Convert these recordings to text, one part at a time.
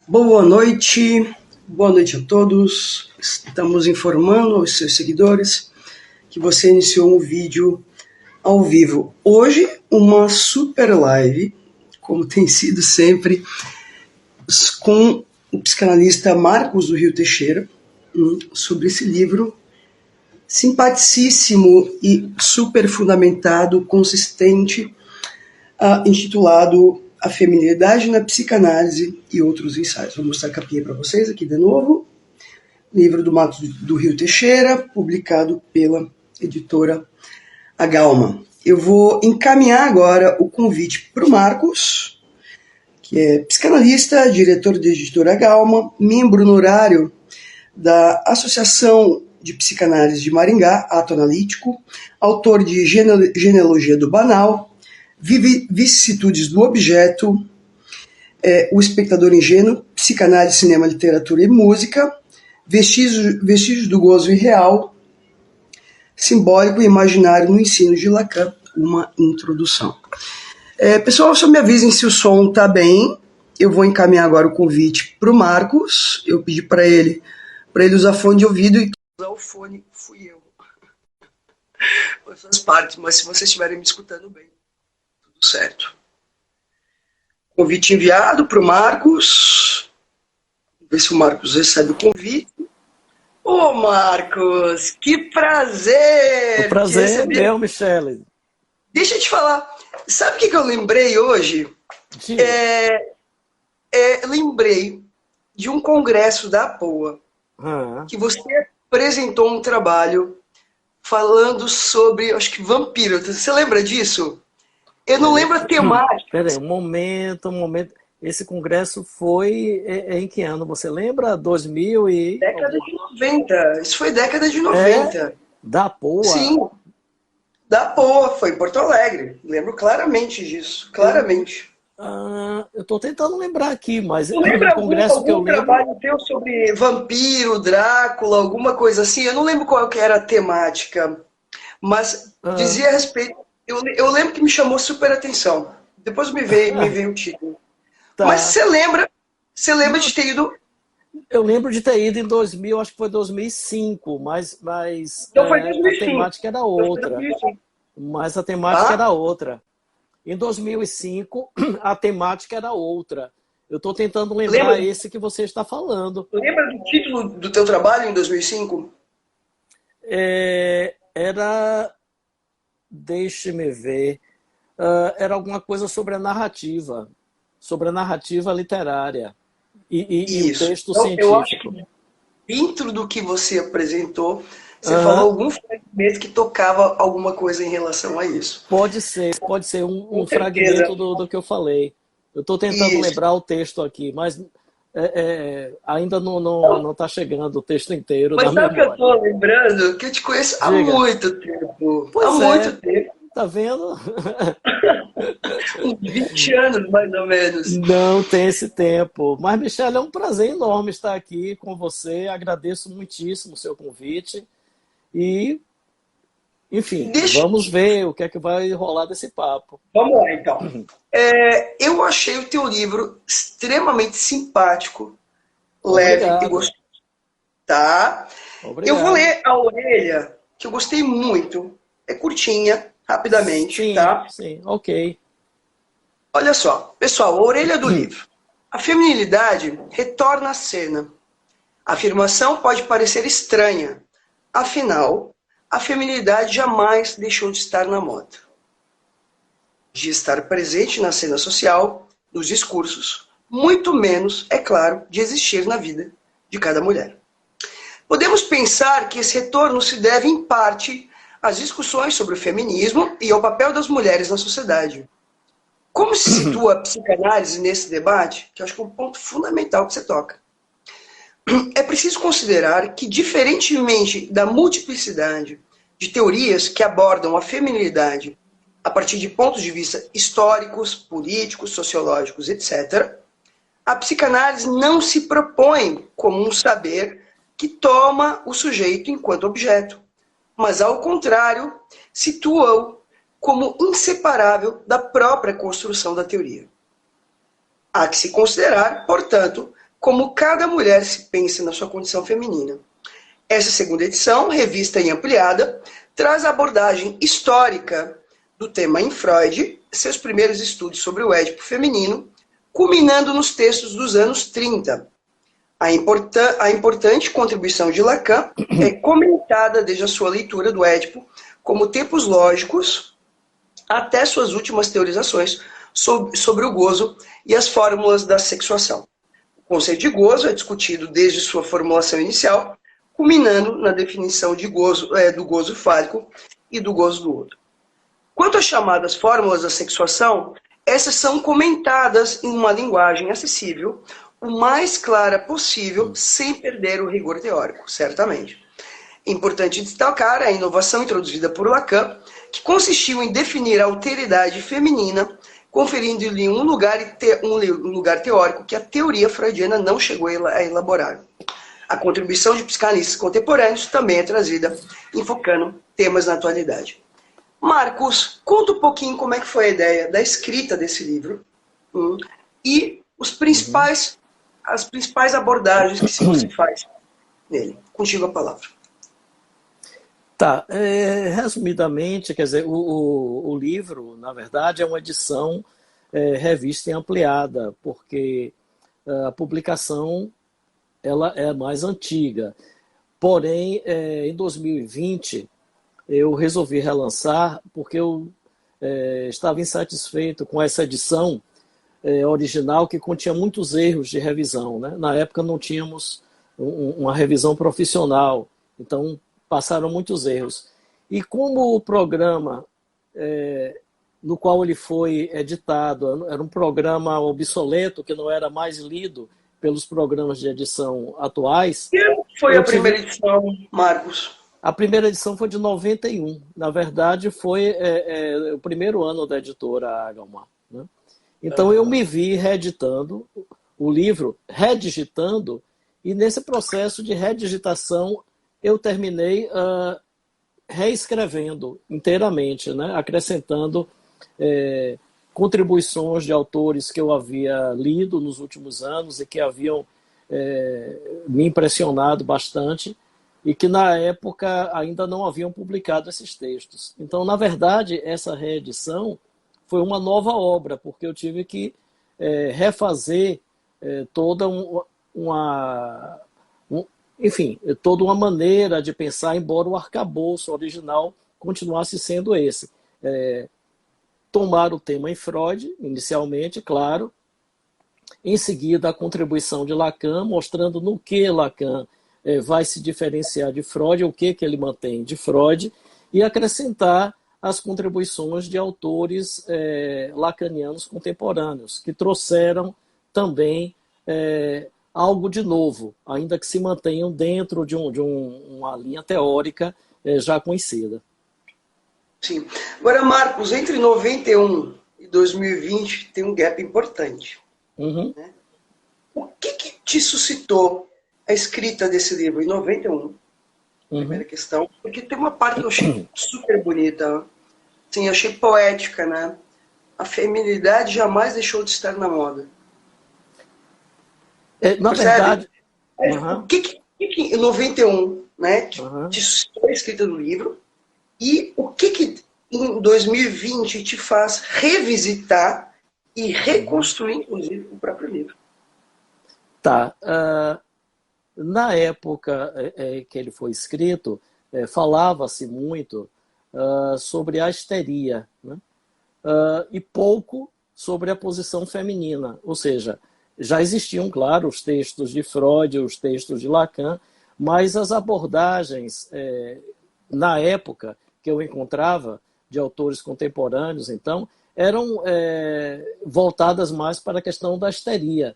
Boa noite a todos. Estamos informando aos seus seguidores que você iniciou um vídeo ao vivo. Hoje, uma super live, como tem sido sempre, com o psicanalista Marcos do Rio Teixeira, sobre esse livro simpaticíssimo e super fundamentado, consistente, intitulado A Feminilidade na Psicanálise e Outros Ensaios. Vou mostrar a capinha para vocês aqui de novo. Livro do Marcos do Rio Teixeira, publicado pela editora A Galma. Eu vou encaminhar agora o convite para o Marcos, que é psicanalista, diretor da editora A Galma, membro honorário da Associação de Psicanálise de Maringá, Ato Analítico, autor de Genealogia do Banal, Vicissitudes do Objeto, O Espectador Ingênuo, Psicanálise, Cinema, Literatura e Música, Vestígios do Gozo Irreal, Simbólico e Imaginário no Ensino de Lacan, uma introdução. Pessoal, só me avisem se o som está bem. Eu vou encaminhar agora o convite para o Marcos. Eu pedi para ele usar fone de ouvido e usar o fone fui eu. Essas partes, mas se vocês estiverem me escutando bem, tudo certo. Convite enviado para o Marcos. Vamos ver se o Marcos recebe o convite. Ô Marcos, que prazer! O prazer é meu, Michele. Deixa eu te falar, sabe o que eu lembrei hoje? Lembrei de um congresso da APOA, que você apresentou um trabalho falando sobre, acho que vampiro. Você lembra disso? Eu não lembro a temática. Peraí, um momento. Esse congresso foi em que ano? Você lembra? 2000 e... Década de 90. Isso foi década de 90. Da POA? Sim, da POA. Foi em Porto Alegre. Lembro claramente disso. Claramente. Eu estou tentando lembrar aqui, mas eu lembro congresso que eu lembro... trabalho teu sobre vampiro, Drácula, alguma coisa assim. Eu não lembro qual que era a temática, mas dizia a respeito... Eu lembro que me chamou super atenção. Depois me veio o título. Tá. Mas você lembra de ter ido? Eu lembro de ter ido em 2000, acho que foi 2005, mas então foi 2005. A temática era outra. Mas a temática era outra. Em 2005, a temática era outra. Eu estou tentando lembrar esse que você está falando. Lembra do título do teu trabalho em 2005? Era... Deixe-me ver. Era alguma coisa sobre a narrativa. Sobre a narrativa literária e o texto científico. Eu acho que dentro do que você apresentou, você falou algum fragmento que tocava alguma coisa em relação a isso. Pode ser um fragmento do que eu falei. Eu estou tentando lembrar o texto aqui, mas ainda não está chegando o texto inteiro. Mas sabe o que eu estou lembrando? Que eu te conheço há muito tempo. Muito tempo. Tá vendo? Uns 20 anos, mais ou menos. Não tem esse tempo. Mas, Michele, é um prazer enorme estar aqui com você. Agradeço muitíssimo o seu convite. E, enfim, vamos ver o que é que vai rolar desse papo. Vamos lá, então. Eu achei o teu livro extremamente simpático, leve e gostoso. Tá? Obrigado. Eu vou ler a orelha, que eu gostei muito. É curtinha. Rapidamente, tá? Sim, ok. Olha só, pessoal, a orelha do livro. A feminilidade retorna à cena. A afirmação pode parecer estranha. Afinal, a feminilidade jamais deixou de estar na moda. De estar presente na cena social, nos discursos, muito menos, é claro, de existir na vida de cada mulher. Podemos pensar que esse retorno se deve, em parte, as discussões sobre o feminismo e ao papel das mulheres na sociedade. Como se situa a psicanálise nesse debate? Que eu acho que é um ponto fundamental que você toca. É preciso considerar que, diferentemente da multiplicidade de teorias que abordam a feminilidade a partir de pontos de vista históricos, políticos, sociológicos, etc., a psicanálise não se propõe como um saber que toma o sujeito enquanto objeto, mas, ao contrário, situa-o como inseparável da própria construção da teoria. Há que se considerar, portanto, Como cada mulher se pensa na sua condição feminina. Essa segunda edição, revista e ampliada, traz a abordagem histórica do tema em Freud, seus primeiros estudos sobre o Édipo feminino, culminando nos textos dos anos 30. A importante contribuição de Lacan é comentada desde a sua leitura do Édipo como tempos lógicos até suas últimas teorizações sobre o gozo e as fórmulas da sexuação. O conceito de gozo é discutido desde sua formulação inicial, culminando na definição de gozo, do gozo fálico e do gozo do outro. Quanto às chamadas fórmulas da sexuação, essas são comentadas em uma linguagem acessível, o mais clara possível, sem perder o rigor teórico, certamente. É importante destacar a inovação introduzida por Lacan, que consistiu em definir a alteridade feminina, conferindo-lhe um lugar teórico que a teoria freudiana não chegou a elaborar. A contribuição de psicanalistas contemporâneos também é trazida, enfocando temas na atualidade. Marcos, conta um pouquinho como é que foi a ideia da escrita desse livro e as principais abordagens que você faz nele. Contigo a palavra. Tá, resumidamente, quer dizer, o livro, na verdade, é uma edição revista e ampliada, porque a publicação ela é mais antiga. Porém, em 2020, eu resolvi relançar, porque eu estava insatisfeito com essa edição original, que continha muitos erros de revisão, né? Na época não tínhamos uma revisão profissional, então passaram muitos erros. E como o programa no qual ele foi editado era um programa obsoleto, que não era mais lido pelos programas de edição atuais... Que foi a primeira edição, Marcos? A primeira edição foi de 91. Na verdade, foi o primeiro ano da editora Agalmar, né? Então, eu me vi reeditando o livro, redigitando, e nesse processo de redigitação, eu terminei reescrevendo inteiramente, né? Acrescentando contribuições de autores que eu havia lido nos últimos anos e que haviam me impressionado bastante, e que na época ainda não haviam publicado esses textos. Então, na verdade, essa reedição foi uma nova obra, porque eu tive que refazer toda toda uma maneira de pensar, embora o arcabouço original continuasse sendo esse. Tomar o tema em Freud, inicialmente, claro, em seguida a contribuição de Lacan, mostrando no que Lacan vai se diferenciar de Freud, o que ele mantém de Freud, e acrescentar as contribuições de autores lacanianos contemporâneos, que trouxeram também algo de novo, ainda que se mantenham dentro de uma linha teórica já conhecida. Sim. Agora, Marcos, entre 91 e 2020 tem um gap importante. Né? O que te suscitou a escrita desse livro em 91? Primeira questão. Porque tem uma parte que eu achei super bonita. Sim, eu achei poética, né? A feminilidade jamais deixou de estar na moda. Na verdade... O que em 91, né, te suscitou a escrita do livro? E o que em 2020 te faz revisitar e reconstruir, inclusive, o próprio livro? Tá. Na época que ele foi escrito, falava-se muito sobre a histeria, né? E pouco sobre a posição feminina. Ou seja, já existiam, claro, os textos de Freud, os textos de Lacan, mas as abordagens, na época que eu encontrava, de autores contemporâneos, então, eram voltadas mais para a questão da histeria.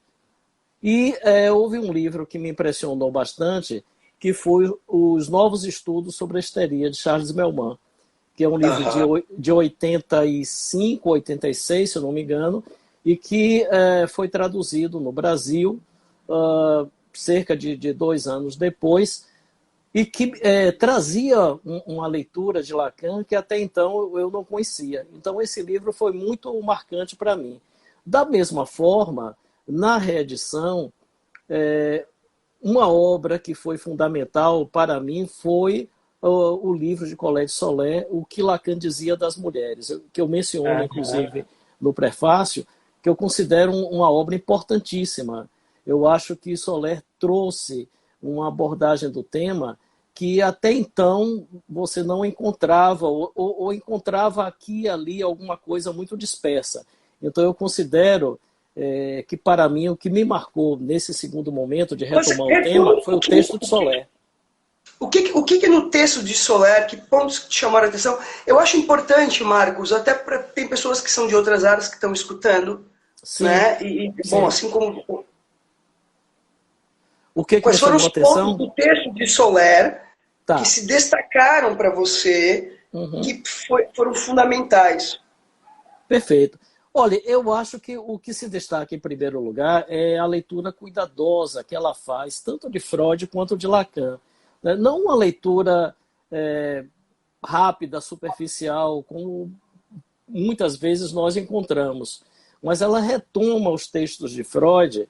E houve um livro que me impressionou bastante, que foi Os Novos Estudos sobre a Histeria, de Charles Melman, que é um livro de 85, 86, se eu não me engano, e que foi traduzido no Brasil cerca de 2 anos depois, e que trazia uma leitura de Lacan que até então eu não conhecia. Então esse livro foi muito marcante para mim. Da mesma forma, na reedição, uma obra que foi fundamental para mim foi o livro de Colette Soler, O que Lacan dizia das mulheres, que eu menciono, inclusive, no prefácio, que eu considero uma obra importantíssima. Eu acho que Soler trouxe uma abordagem do tema que até então você não encontrava, ou encontrava aqui e ali alguma coisa muito dispersa. Então eu considero que, para mim, o que me marcou nesse segundo momento de retomar o tema foi o texto de Soler. O que no texto de Soler, que pontos que te chamaram a atenção? Eu acho importante, Marcos, até para tem pessoas que são de outras áreas que estão escutando, Sim, né? Bom, assim como... O que Quais foram os atenção? pontos do texto de Soler Tá. que se destacaram para você, que foram fundamentais? Perfeito. Olha, eu acho que o que se destaca em primeiro lugar é a leitura cuidadosa que ela faz, tanto de Freud quanto de Lacan. Não uma leitura rápida, superficial, como muitas vezes nós encontramos, mas ela retoma os textos de Freud,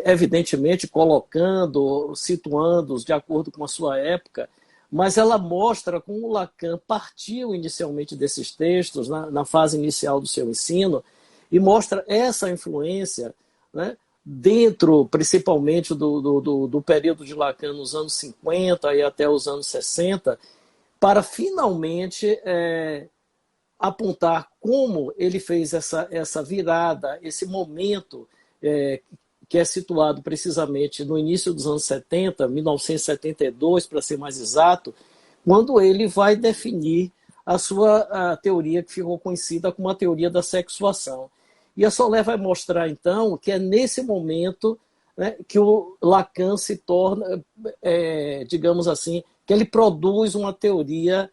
evidentemente colocando, situando-os de acordo com a sua época, mas ela mostra como Lacan partiu inicialmente desses textos, na fase inicial do seu ensino, e mostra essa influência, né, dentro, principalmente, do período de Lacan nos anos 50 e até os anos 60, para finalmente apontar como ele fez essa virada, esse momento que é situado precisamente no início dos anos 70, 1972, para ser mais exato, quando ele vai definir a teoria que ficou conhecida como a teoria da sexuação. E a Soler vai mostrar, então, que é nesse momento, né, que o Lacan se torna, digamos assim, que ele produz uma teoria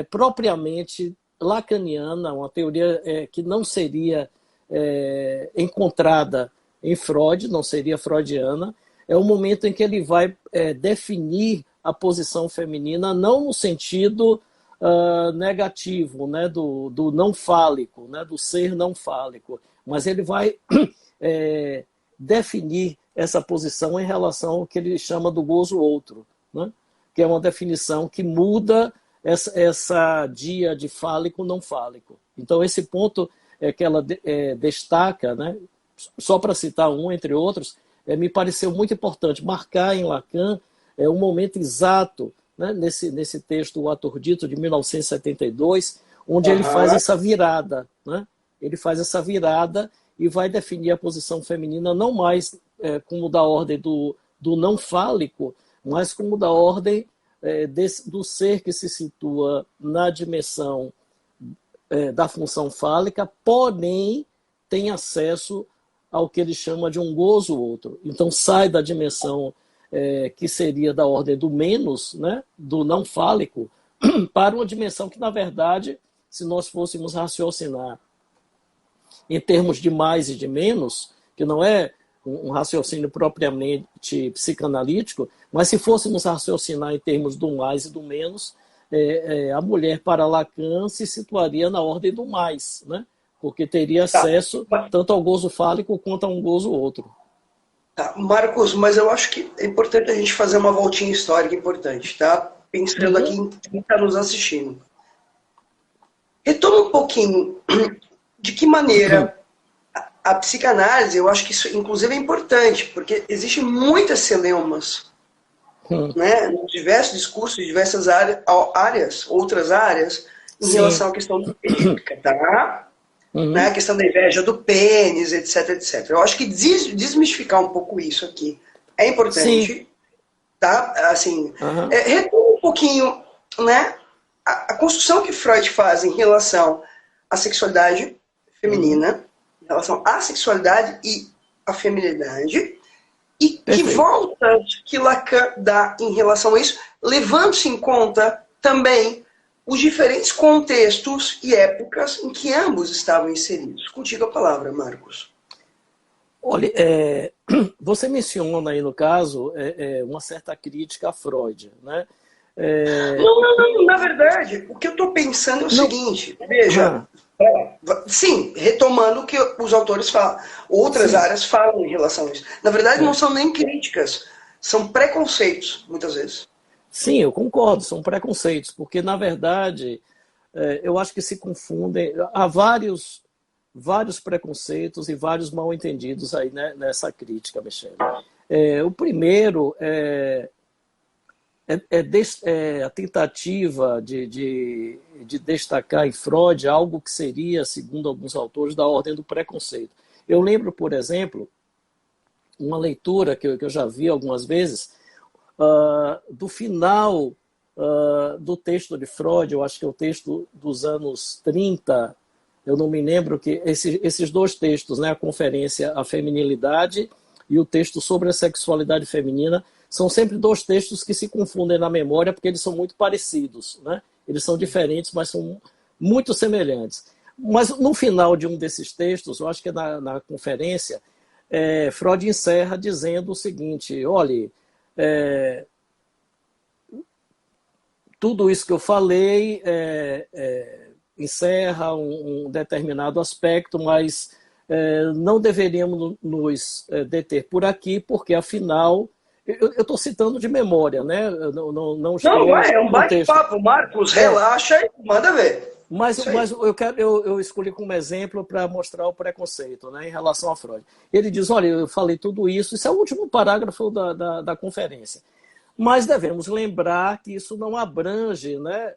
propriamente lacaniana, uma teoria que não seria encontrada em Freud, não seria freudiana. É o momento em que ele vai definir a posição feminina, não no sentido negativo, né, do não fálico, né, do ser não fálico, mas ele vai definir essa posição em relação ao que ele chama do gozo outro, né, que é uma definição que muda essa dia de fálico não fálico. Então esse ponto que ela destaca, né, só para citar um entre outros, me pareceu muito importante marcar em Lacan o momento exato, né, nesse texto, O Ator Dito, de 1972, onde ele faz essa virada. Né? Ele faz essa virada e vai definir a posição feminina não mais como da ordem do não fálico, mas como da ordem do ser que se situa na dimensão da função fálica, porém tem acesso ao que ele chama de um gozo outro. Então sai da dimensão que seria da ordem do menos, né, do não fálico, para uma dimensão que, na verdade, se nós fôssemos raciocinar em termos de mais e de menos, que não é um raciocínio propriamente psicanalítico, mas se fôssemos raciocinar em termos do mais e do menos, a mulher, para Lacan, se situaria na ordem do mais, né? Porque teria acesso tanto ao gozo fálico quanto a um gozo outro. Tá, Marcos, mas eu acho que é importante a gente fazer uma voltinha histórica importante, tá? Pensando aqui em quem está nos assistindo. Retoma um pouquinho de que maneira a psicanálise, eu acho que isso inclusive é importante, porque existem muitas celeumas, né, em diversos discursos, em diversas áreas, outras áreas, em relação à questão do pênica, tá? Né, a questão da inveja do pênis, etc, etc. Eu acho que desmistificar um pouco isso aqui é importante, tá? Assim, retoma um pouquinho, né, a construção que Freud faz em relação à sexualidade feminina, em relação à sexualidade e à feminilidade, e que voltas que Lacan dá em relação a isso, levando-se em conta também os diferentes contextos e épocas em que ambos estavam inseridos. Contigo a palavra, Marcos. Olha, você menciona aí, no caso, uma certa crítica a Freud, né? Não, na verdade, o que eu estou pensando é o seguinte, veja, Sim, retomando o que os autores falam, outras Sim, áreas falam em relação a isso. Na verdade, não é. são nem críticas, são preconceitos, muitas vezes. Sim, eu concordo, são preconceitos, porque, na verdade, eu acho que se confundem. Há vários preconceitos e vários mal-entendidos aí, né, nessa crítica, Michele. O primeiro é a tentativa de destacar em Freud algo que seria, segundo alguns autores, da ordem do preconceito. Eu lembro, por exemplo, uma leitura que eu já vi algumas vezes, do final do texto de Freud, eu acho que é o texto dos anos 30, eu não me lembro, que esses dois textos, né, a Conferência A Feminilidade e o texto sobre a sexualidade feminina, são sempre dois textos que se confundem na memória porque eles são muito parecidos, né? Eles são diferentes, mas são muito semelhantes. Mas no final de um desses textos, eu acho que é na conferência, Freud encerra dizendo o seguinte: olha, tudo isso que eu falei encerra um determinado aspecto, mas não deveríamos nos deter por aqui, porque afinal, eu estou citando de memória, né? Eu não Não, estou é um no texto. bate-papo, Marcos, É, relaxa e manda ver. mas, Isso mas aí. eu escolhi como exemplo para mostrar o preconceito, né, em relação a Freud. Ele diz: olha, eu falei tudo isso, isso é o último parágrafo da conferência. Mas devemos lembrar que isso não abrange, né,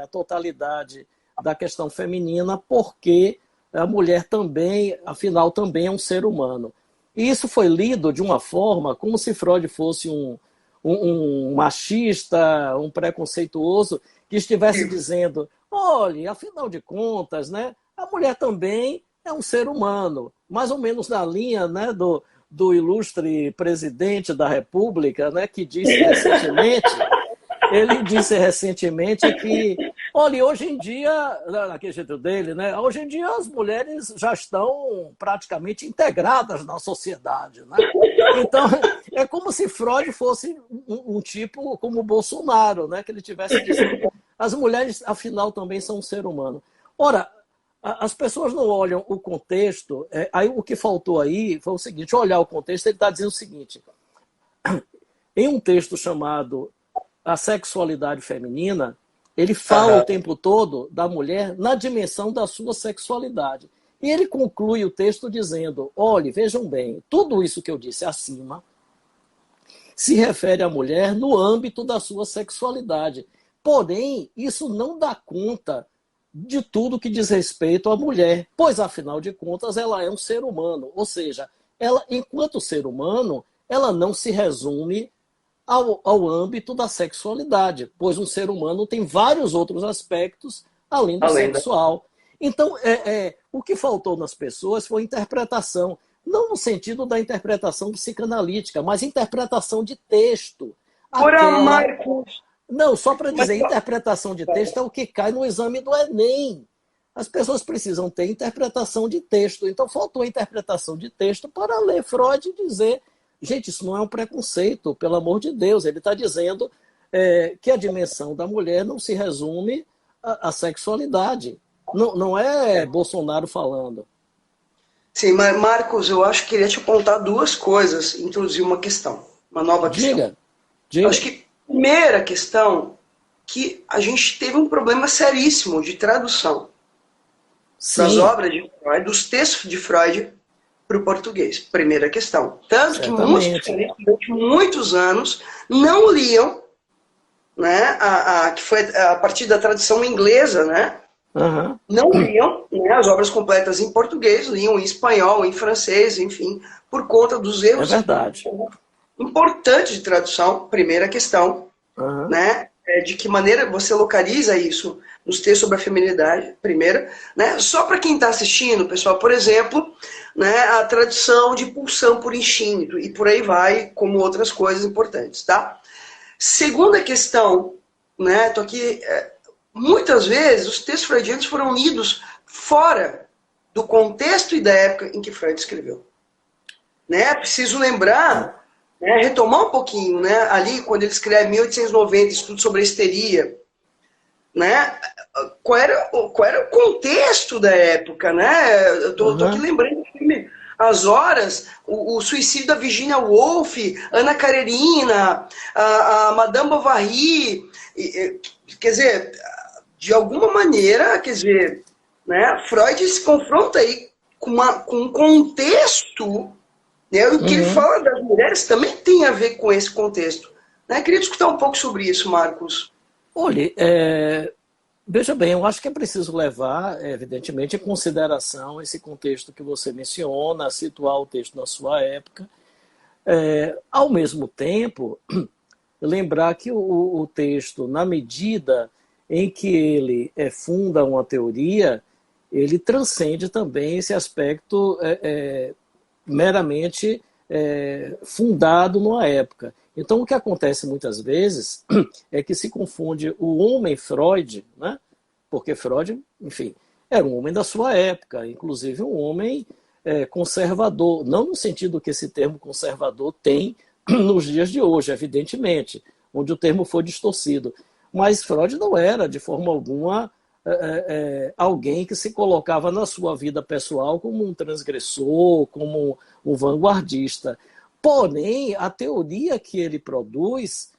a totalidade da questão feminina, porque a mulher também, afinal, também é um ser humano. E isso foi lido de uma forma como se Freud fosse um machista, um preconceituoso, que estivesse dizendo: olha, afinal de contas, né, a mulher também é um ser humano, mais ou menos na linha, né, do ilustre presidente da República, né, que disse recentemente, ele disse recentemente que, olha, hoje em dia, naquele jeito dele, né, hoje em dia as mulheres já estão praticamente integradas na sociedade, né? Então, é como se Freud fosse um tipo como o Bolsonaro, né, que ele estivesse dizendo: as mulheres, afinal, também são um ser humano. Ora, as pessoas não olham o contexto. Aí o que faltou aí foi o seguinte: olhar o contexto. Ele está dizendo o seguinte: em um texto chamado A Sexualidade Feminina, ele fala o Aham. tempo todo da mulher na dimensão da sua sexualidade. E ele conclui o texto dizendo: olhe, vejam bem, tudo isso que eu disse acima se refere à mulher no âmbito da sua sexualidade. Porém, isso não dá conta de tudo que diz respeito à mulher, pois, afinal de contas, ela é um ser humano. Ou seja, ela, enquanto ser humano, ela não se resume ao âmbito da sexualidade, pois um ser humano tem vários outros aspectos além do Além da... sexual. Então, o que faltou nas pessoas foi interpretação, não no sentido da interpretação psicanalítica, mas interpretação de texto. Ora, Aquela. Marcos, Não, só para mas dizer, interpretação de texto é o que cai no exame do Enem. As pessoas precisam ter interpretação de texto. Então, faltou interpretação de texto para ler Freud e dizer: gente, isso não é um preconceito, pelo amor de Deus. Ele está dizendo que a dimensão da mulher não se resume à sexualidade. Não é Bolsonaro falando. sim, mas Marcos, eu acho que queria te apontar duas coisas, introduzir uma questão, uma nova questão. Diga, Eu acho diga. que primeira questão que a gente teve um problema seríssimo de tradução das Sim, obras de Freud, dos textos de Freud para o português. Primeira questão. Tanto que muitos certamente. psicanalistas, durante muitos anos, não liam, né, que foi a partir da tradução inglesa, né, Uhum. não liam, né, as obras completas em português, liam em espanhol, em francês, enfim, por conta dos É erros verdade. importantes de tradução. Primeira questão, Uhum. né, de que maneira você localiza isso nos textos sobre a feminilidade, primeira, né, só para quem está assistindo, pessoal, por exemplo, né, a tradução de pulsão por instinto, e por aí vai, como outras coisas importantes, tá? Segunda questão, né, tô aqui, muitas vezes os textos freudianos foram lidos fora do contexto e da época em que Freud escreveu. Né? Preciso lembrar, né, retomar um pouquinho, né, ali quando ele escreve 1890, Estudo sobre a Histeria, né, qual era o contexto da época, né? Eu tô aqui Aham. lembrando do filme As Horas, o suicídio da Virginia Woolf, Ana Karenina, a Madame Bovary, quer dizer, de alguma maneira, quer dizer, né, Freud se confronta aí com um contexto, né, o que ele Uhum. fala das mulheres também tem a ver com esse contexto. Né? Queria escutar um pouco sobre isso, Marcos. Olhe, veja bem, eu acho que é preciso levar, evidentemente, em consideração esse contexto que você menciona, situar o texto na sua época. Ao mesmo tempo, lembrar que o texto, na medida em que ele funda uma teoria, ele transcende também esse aspecto meramente fundado numa época. Então, o que acontece muitas vezes é que se confunde o homem Freud, né? Porque Freud, enfim, era um homem da sua época, inclusive um homem conservador, não no sentido que esse termo conservador tem nos dias de hoje, evidentemente, onde o termo foi distorcido. Mas Freud não era, de forma alguma, alguém que se colocava na sua vida pessoal como um transgressor, como um vanguardista. Porém, a teoria que ele produz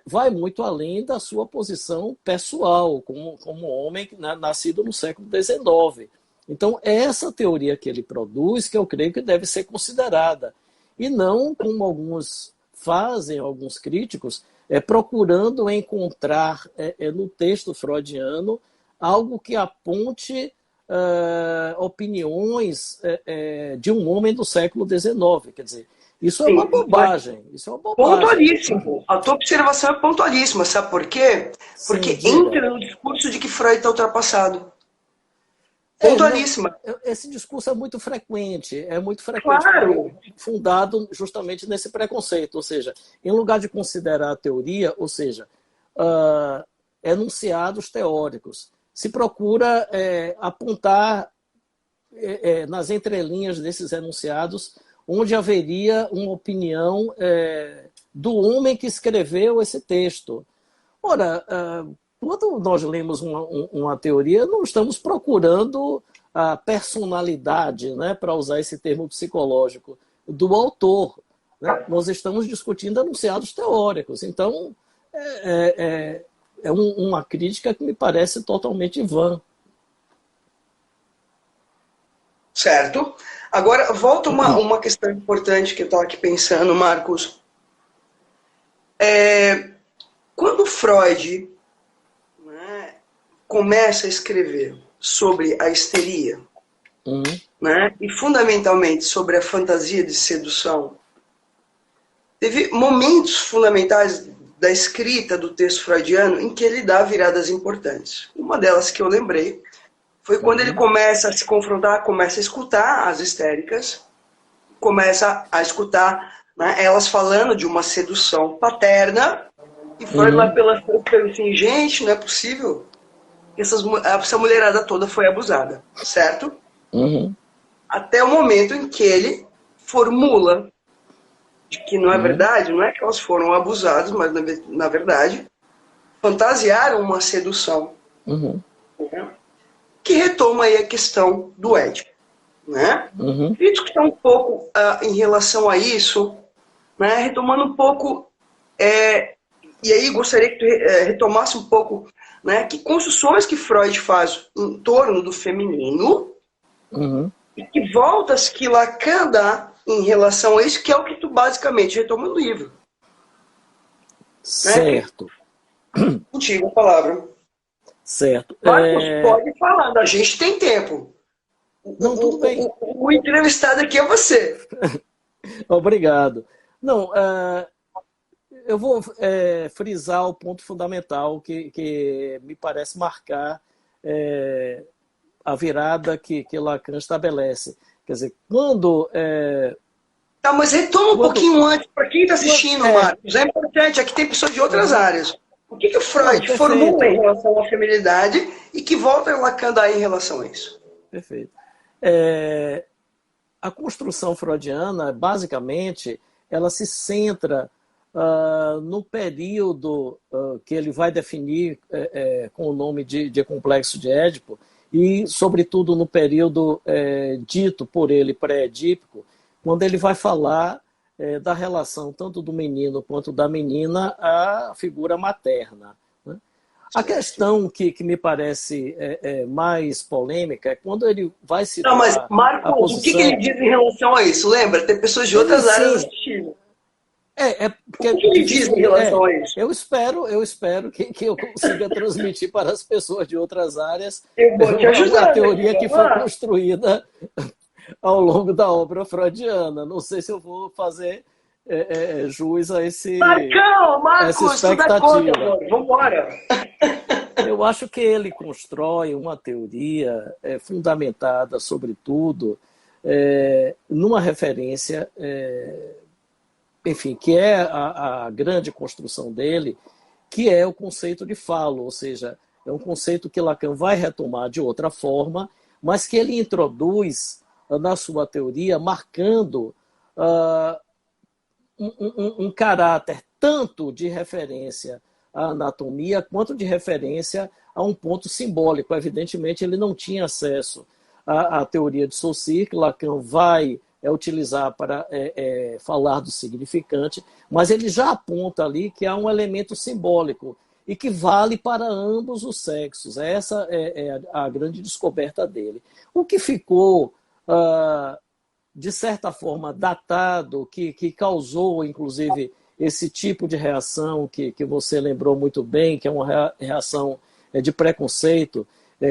vai muito além da sua posição pessoal, como homem nascido no século XIX. Então, é essa teoria que ele produz que eu creio que deve ser considerada. E não como alguns fazem, alguns críticos, procurando encontrar no texto freudiano algo que aponte opiniões de um homem do século XIX. Quer dizer, isso é uma Sim, mas bobagem. Isso é uma bobagem. pontualíssimo. A tua observação é pontualíssima. Sabe por quê? Sim, Porque diga. entra no discurso de que Freud está ultrapassado. Não, Pontualíssima. esse discurso é muito frequente, porque Claro. fundado justamente nesse preconceito, ou seja, em lugar de considerar a teoria, ou seja, uh, enunciados teóricos, se procura apontar nas entrelinhas desses enunciados onde haveria uma opinião do homem que escreveu esse texto. Ora, quando nós lemos uma teoria, não estamos procurando a personalidade, né, para usar esse termo psicológico, do autor. Né? Nós estamos discutindo enunciados teóricos. Então, uma crítica que me parece totalmente vã. Certo? Agora, volta uma questão importante que eu estava aqui pensando, Marcos. Quando Freud, né, começa a escrever sobre a histeria, Uhum, né, e fundamentalmente sobre a fantasia de sedução, teve momentos fundamentais da escrita do texto freudiano em que ele dá viradas importantes. Uma delas que eu lembrei foi quando ele uhum, começa a se confrontar, começa a escutar as histéricas, começa a escutar, né, elas falando de uma sedução paterna, e Freud lá uhum, pela assim, gente, não é possível que essa mulherada toda foi abusada, certo? uhum, Até o momento em que ele formula de que não é uhum, verdade, não é que elas foram abusadas, mas na verdade fantasiaram uma sedução, uhum, né? Que retoma aí a questão do Édipo, né? uhum. Queria discutir um pouco em relação a isso, né? Retomando um pouco, e aí gostaria que tu retomasse um pouco, né? Que construções que Freud faz em torno do feminino Uhum. e que voltas que Lacan dá em relação a isso, que é o que tu basicamente retoma no livro, né? Certo, Contigo a palavra. certo. Marcos, pode falar, a gente tem tempo. Não, tudo bem. O entrevistado aqui é você. Obrigado. Não, eu vou frisar o ponto fundamental que me parece marcar a virada que Lacan estabelece. Quer dizer, Tá, mas retoma um quando, pouquinho antes, para quem está quando assistindo, Marcos. É importante, aqui tem pessoas de outras uhum, áreas. O que o não, Freud formula em perfeito, relação à feminilidade e que volta a Lacan dar em relação a isso? perfeito. É, a construção freudiana, basicamente, ela se centra no período que ele vai definir com o nome de complexo de Édipo, e, sobretudo, no período dito por ele pré-edípico, quando ele vai falar da relação tanto do menino quanto da menina à figura materna. Né? A questão que me parece mais polêmica é quando ele vai citar. Não, mas, Marcos, posição... o que ele diz em relação a isso? Lembra? Tem pessoas de outras áreas assistindo. Porque o que ele diz em relação a isso? Eu espero que eu consiga transmitir para as pessoas de outras áreas a teoria que foi construída ao longo da obra freudiana. Não sei se eu vou fazer jus a essa expectativa. Vamos embora. Eu acho que ele constrói uma teoria fundamentada, sobretudo, numa referência, enfim, que é a grande construção dele, que é o conceito de falo, ou seja, é um conceito que Lacan vai retomar de outra forma, mas que ele introduz na sua teoria, marcando um caráter tanto de referência à anatomia, quanto de referência a um ponto simbólico. Evidentemente, ele não tinha acesso à teoria de Saussure, que Lacan vai utilizar para falar do significante, mas ele já aponta ali que há um elemento simbólico e que vale para ambos os sexos. Essa é a grande descoberta dele. O que ficou, de certa forma, datado, que causou, inclusive, esse tipo de reação que você lembrou muito bem, que é uma reação de preconceito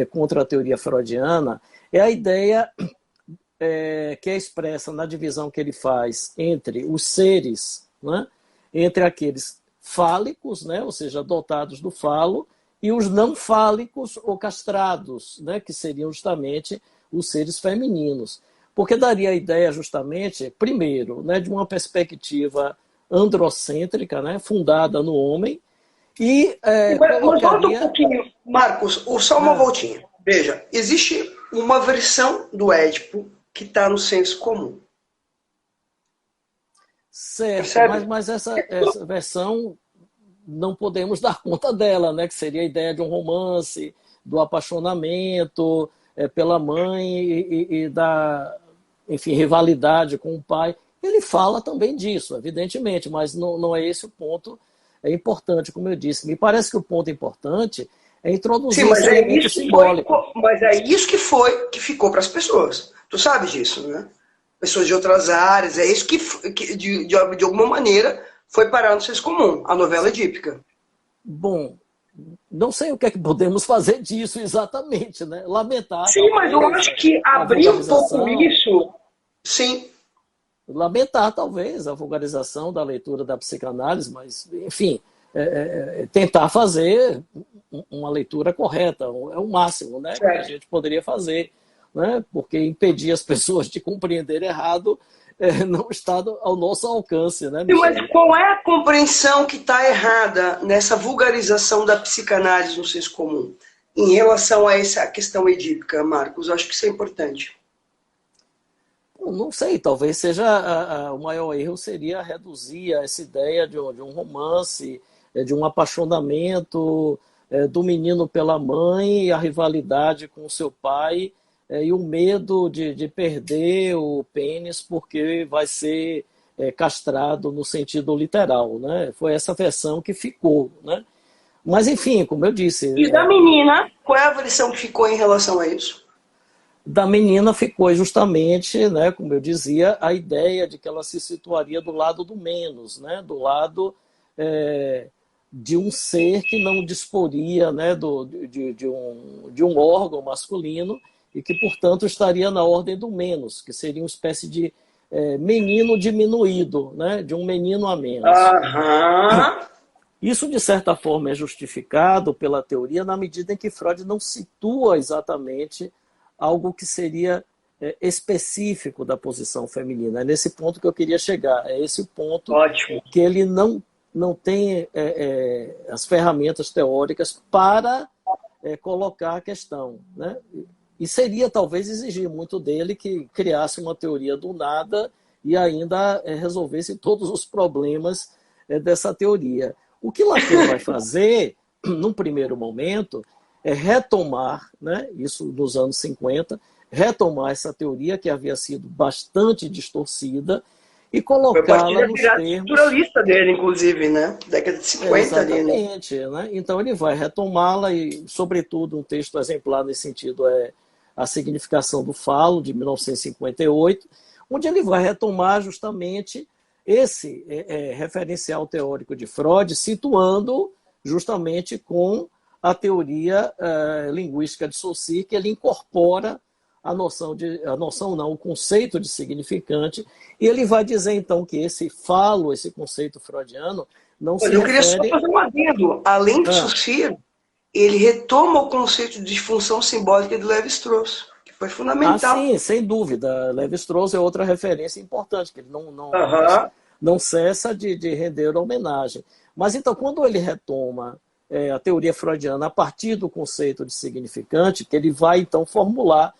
contra a teoria freudiana, é a ideia que é expressa na divisão que ele faz entre os seres, né, entre aqueles fálicos, né, ou seja, dotados do falo, e os não fálicos ou castrados, né, que seriam justamente os seres femininos. Porque daria a ideia justamente, primeiro, né, de uma perspectiva androcêntrica, né, fundada no homem, e mas volta um pouquinho, Marcos, só uma voltinha. Veja, existe uma versão do Édipo que está no senso comum. Certo, mas essa versão não podemos dar conta dela, né? Que seria a ideia de um romance, do apaixonamento pela mãe e da, enfim, rivalidade com o pai. Ele fala também disso, evidentemente, mas não é esse o ponto importante, como eu disse. Me parece que o ponto importante é introduzir esse elemento simbólico. Mas é isso que ficou para as pessoas. Tu sabe disso, né? Pessoas de outras áreas, é isso que de alguma maneira foi parar no senso comum, a novela edípica. Bom, não sei o que é que podemos fazer disso exatamente, né? Lamentar. Sim, mas eu acho que abrir um pouco isso, sim. Lamentar, talvez, a vulgarização da leitura da psicanálise, mas, enfim, tentar fazer uma leitura correta, é o máximo, né, que a gente poderia fazer, né, porque impedir as pessoas de compreender errado não está ao nosso alcance. Né, Michel? Mas qual é a compreensão que está errada nessa vulgarização da psicanálise no senso comum, em relação a essa questão edípica, Marcos? Eu acho que isso é importante. Não sei, talvez seja o maior erro seria reduzir essa ideia de um romance, de um apaixonamento do menino pela mãe, a rivalidade com o seu pai e o medo de perder o pênis porque vai ser castrado no sentido literal, né? Foi essa versão que ficou, né? Mas, enfim, como eu disse... E da menina, qual é a versão que ficou em relação a isso? Da menina ficou justamente, né, como eu dizia, a ideia de que ela se situaria do lado do menos, né, do lado de um ser que não disporia, né, de um órgão masculino e que, portanto, estaria na ordem do menos, que seria uma espécie de menino diminuído, né, de um menino a menos. Isso, de certa forma, é justificado pela teoria na medida em que Freud não situa exatamente algo que seria específico da posição feminina. É nesse ponto que eu queria chegar. É esse o ponto que ele não tem as ferramentas teóricas para colocar a questão, né? E seria talvez exigir muito dele que criasse uma teoria do nada e ainda resolvesse todos os problemas dessa teoria. O que Lacan vai fazer, num primeiro momento, é retomar, né, isso nos anos 50, retomar essa teoria que havia sido bastante distorcida e colocá-la nos termos... estruturalista dele, inclusive, né? Década de 50 ali, né? Exatamente, né? Então ele vai retomá-la e, sobretudo, um texto exemplar nesse sentido é A Significação do Falo, de 1958, onde ele vai retomar justamente esse referencial teórico de Freud, situando justamente com a teoria linguística de Saussure, que ele incorpora o conceito de significante, e ele vai dizer então que esse falo, esse conceito freudiano, não se refere... Eu queria só fazer um adendo. Além de Saussure, ele retoma o conceito de função simbólica de Lévi-Strauss, que foi fundamental. Sim, sem dúvida. Lévi-Strauss é outra referência importante, que ele não cessa de render homenagem. Mas então, quando ele retoma a teoria freudiana a partir do conceito de significante, que ele vai então formular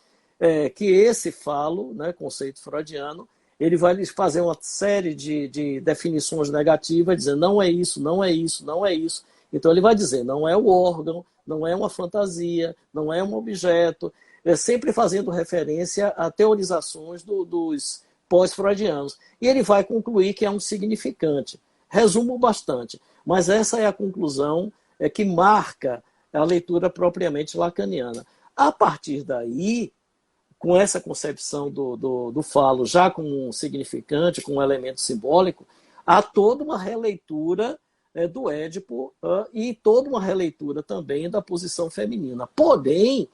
que esse falo, né, conceito freudiano, ele vai fazer uma série de definições negativas, dizendo não é isso, não é isso, não é isso. Então ele vai dizer, não é o órgão, não é uma fantasia, não é um objeto, sempre fazendo referência a teorizações dos pós-freudianos. E ele vai concluir que é um significante. Resumo bastante, mas essa é a conclusão que marca a leitura propriamente lacaniana. A partir daí, com essa concepção do falo já com um significante, com um elemento simbólico, há toda uma releitura do Édipo e toda uma releitura também da posição feminina. Porém,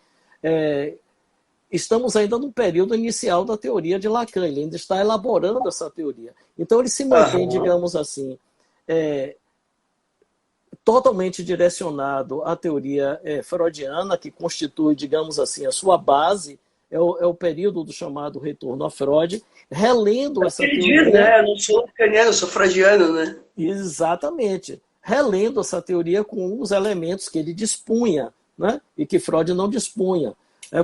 estamos ainda no período inicial da teoria de Lacan, ele ainda está elaborando essa teoria. Então ele se mantém, digamos assim, totalmente direcionado à teoria freudiana, que constitui, digamos assim, a sua base, é o período do chamado retorno a Freud, relendo essa teoria... Ele diz, né? Eu não sou lacaniano, eu sou freudiano, né? Exatamente. Relendo essa teoria com os elementos que ele dispunha, né? E que Freud não dispunha.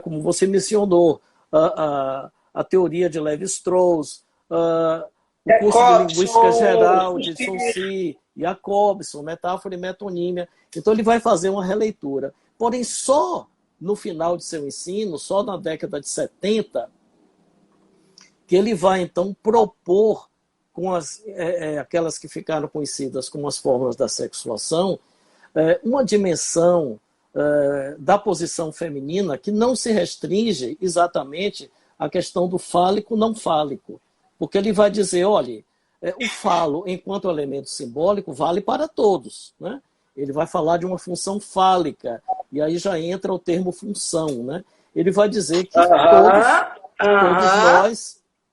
Como você mencionou, a teoria de Lévi-Strauss, o curso de Linguística Geral de Saussure, Jacobson, Metáfora e Metonímia. Então ele vai fazer uma releitura. Porém, só no final de seu ensino, só na década de 70, que ele vai então propor, com aquelas que ficaram conhecidas como as fórmulas da sexuação, uma dimensão da posição feminina que não se restringe exatamente à questão do fálico não fálico. Porque ele vai dizer, olha, o falo, enquanto elemento simbólico, vale para todos, né? Ele vai falar de uma função fálica, e aí já entra o termo função, né? Ele vai dizer que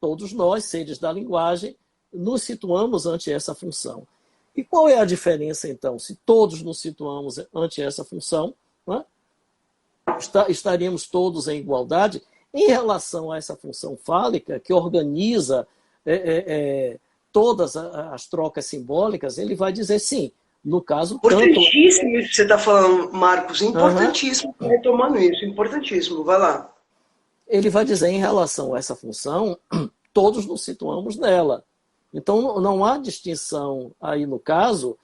todos nós, seres da linguagem, nos situamos ante essa função. E qual é a diferença, então? Se todos nos situamos ante essa função, né? Estaríamos todos em igualdade em relação a essa função fálica que organiza todas as trocas simbólicas. Ele vai dizer sim. No caso, importantíssimo isso que você está falando, Marcos. Importantíssimo, retomando isso. Importantíssimo. Vai lá. Ele vai dizer, em relação a essa função, todos nos situamos nela. Então, não há distinção aí, no caso,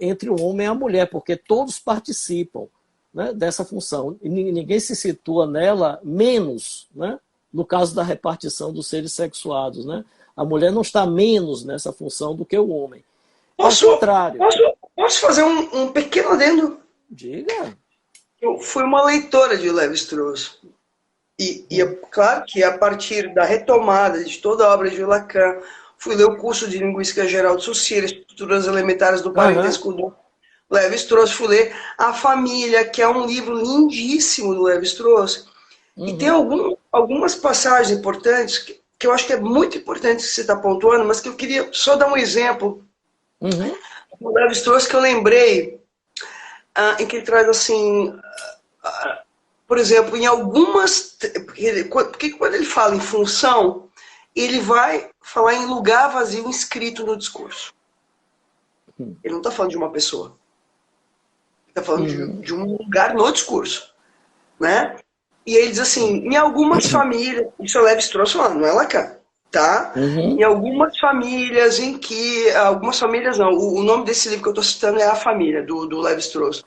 entre o homem e a mulher, porque todos participam, né, dessa função. E ninguém se situa nela menos, né, no caso da repartição dos seres sexuados. Né? A mulher não está menos nessa função do que o homem. Ao contrário. Posso fazer um pequeno adendo? Diga. Eu fui uma leitora de Lévi-Strauss. E é claro que a partir da retomada de toda a obra de Lacan, fui ler o curso de Linguística Geral de Saussure, Estruturas Elementares do Parentesco do Lévi-Strauss, fui ler A Família, que é um livro lindíssimo do Lévi-Strauss. E tem algumas passagens importantes que eu acho que é muito importante que você está pontuando, mas que eu queria só dar um exemplo. O Lévi-Strauss que eu lembrei, em que ele traz assim, por exemplo, em algumas... Porque quando ele fala em função, ele vai falar em lugar vazio inscrito no discurso. Ele não está falando de uma pessoa. Ele está falando de um lugar no discurso. Né? E ele diz assim, em algumas famílias, isso é Lévi-Strauss falando, não é Lacan. tá? Uhum. Em algumas famílias em que... Algumas famílias não, o nome desse livro que eu estou citando é A Família, do Levi-Strauss.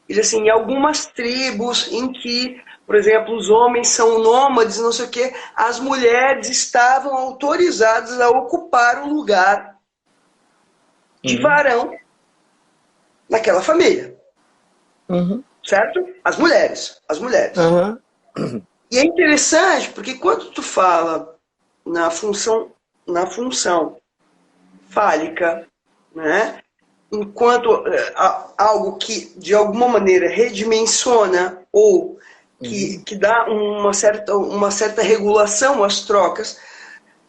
Ele assim, em algumas tribos em que, por exemplo, os homens são nômades, não sei o quê, as mulheres estavam autorizadas a ocupar o lugar de Uhum. varão naquela família, Uhum. certo? As mulheres, as mulheres. Uhum. E é interessante porque quando tu fala na função fálica, né? Enquanto algo que de alguma maneira redimensiona ou Uhum. que dá uma certa regulação às trocas,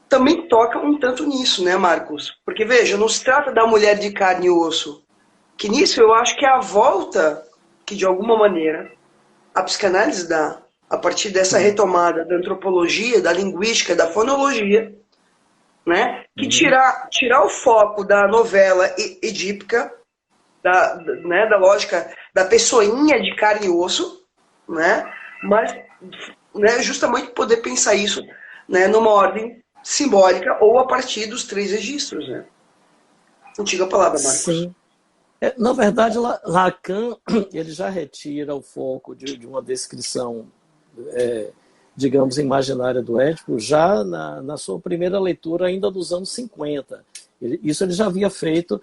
também toca um tanto nisso, né, Marcos? Porque veja, não se trata da mulher de carne e osso, que nisso eu acho que é a volta que de alguma maneira a psicanálise dá a partir dessa Uhum. retomada da antropologia, da linguística, da fonologia, né? Que Uhum. tirar o foco da novela edípica, né, da lógica da pessoinha de carne e osso, né? Mas, né, justamente poder pensar isso, né, numa ordem simbólica ou a partir dos 3 registros, né? Antiga palavra, Marcos. Sim. Na verdade, Lacan ele já retira o foco de uma descrição, digamos, imaginária do Édipo, já na sua primeira leitura, ainda dos anos 50. Isso ele já havia feito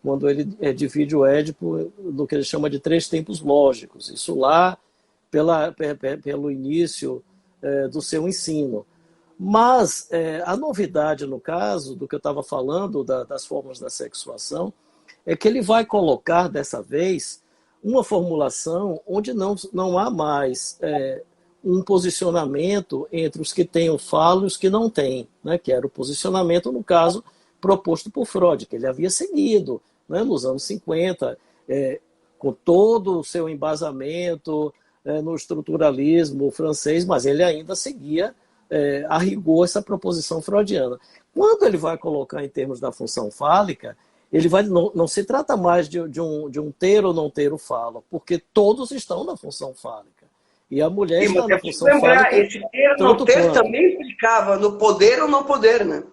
quando ele divide o Édipo no que ele chama de 3 tempos lógicos. Isso lá pelo início do seu ensino. Mas a novidade, no caso, do que eu estava falando, das formas da sexuação, é que ele vai colocar, dessa vez, uma formulação onde não há mais um posicionamento entre os que têm o falo e os que não têm, né? Que era o posicionamento, no caso, proposto por Freud, que ele havia seguido, né, nos anos 50, com todo o seu embasamento no estruturalismo francês, mas ele ainda seguia a rigor essa proposição freudiana. Quando ele vai colocar em termos da função fálica, ele vai não se trata mais de um ter ou não ter o falo, porque todos estão na função fálica. E a mulher Sim, mas está é na preciso função lembrar, fálica esse ter não tanto ter quanto. também implicava no poder ou não poder, né?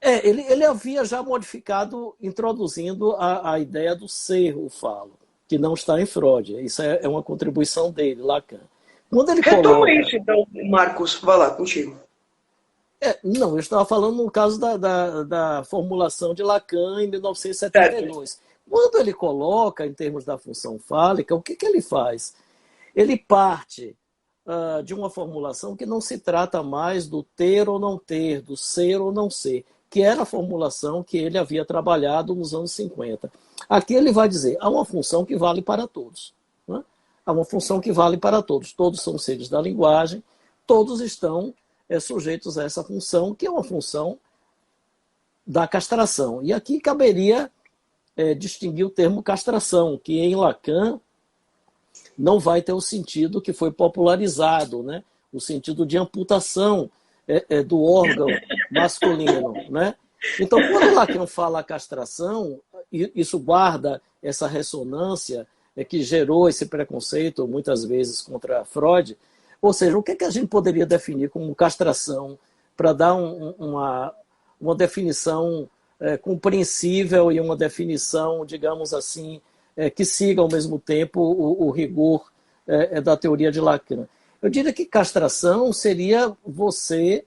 Ele havia já modificado, introduzindo a ideia do ser o falo, que não está em Freud. Isso é uma contribuição dele, Lacan. Quando ele Retoma coloca. isso então, Marcos. Vai lá, contigo. Não, eu estava falando no caso da formulação de Lacan em Certo. 1972. Quando ele coloca, em termos da função fálica, o que ele faz? Ele parte de uma formulação que não se trata mais do ter ou não ter, do ser ou não ser, que era a formulação que ele havia trabalhado nos anos 50. Aqui ele vai dizer, há uma função que vale para todos. Né? Há uma função que vale para todos. Todos são seres da linguagem, todos estão sujeitos a essa função, que é uma função da castração. E aqui caberia distinguir o termo castração, que em Lacan não vai ter o sentido que foi popularizado, né? O sentido de amputação do órgão masculino. Né? Então, quando Lacan fala castração, isso guarda essa ressonância que gerou esse preconceito, muitas vezes, contra Freud. Ou seja, o que a gente poderia definir como castração para dar uma definição compreensível e uma definição, digamos assim, que siga ao mesmo tempo o rigor da teoria de Lacan. Eu diria que castração seria você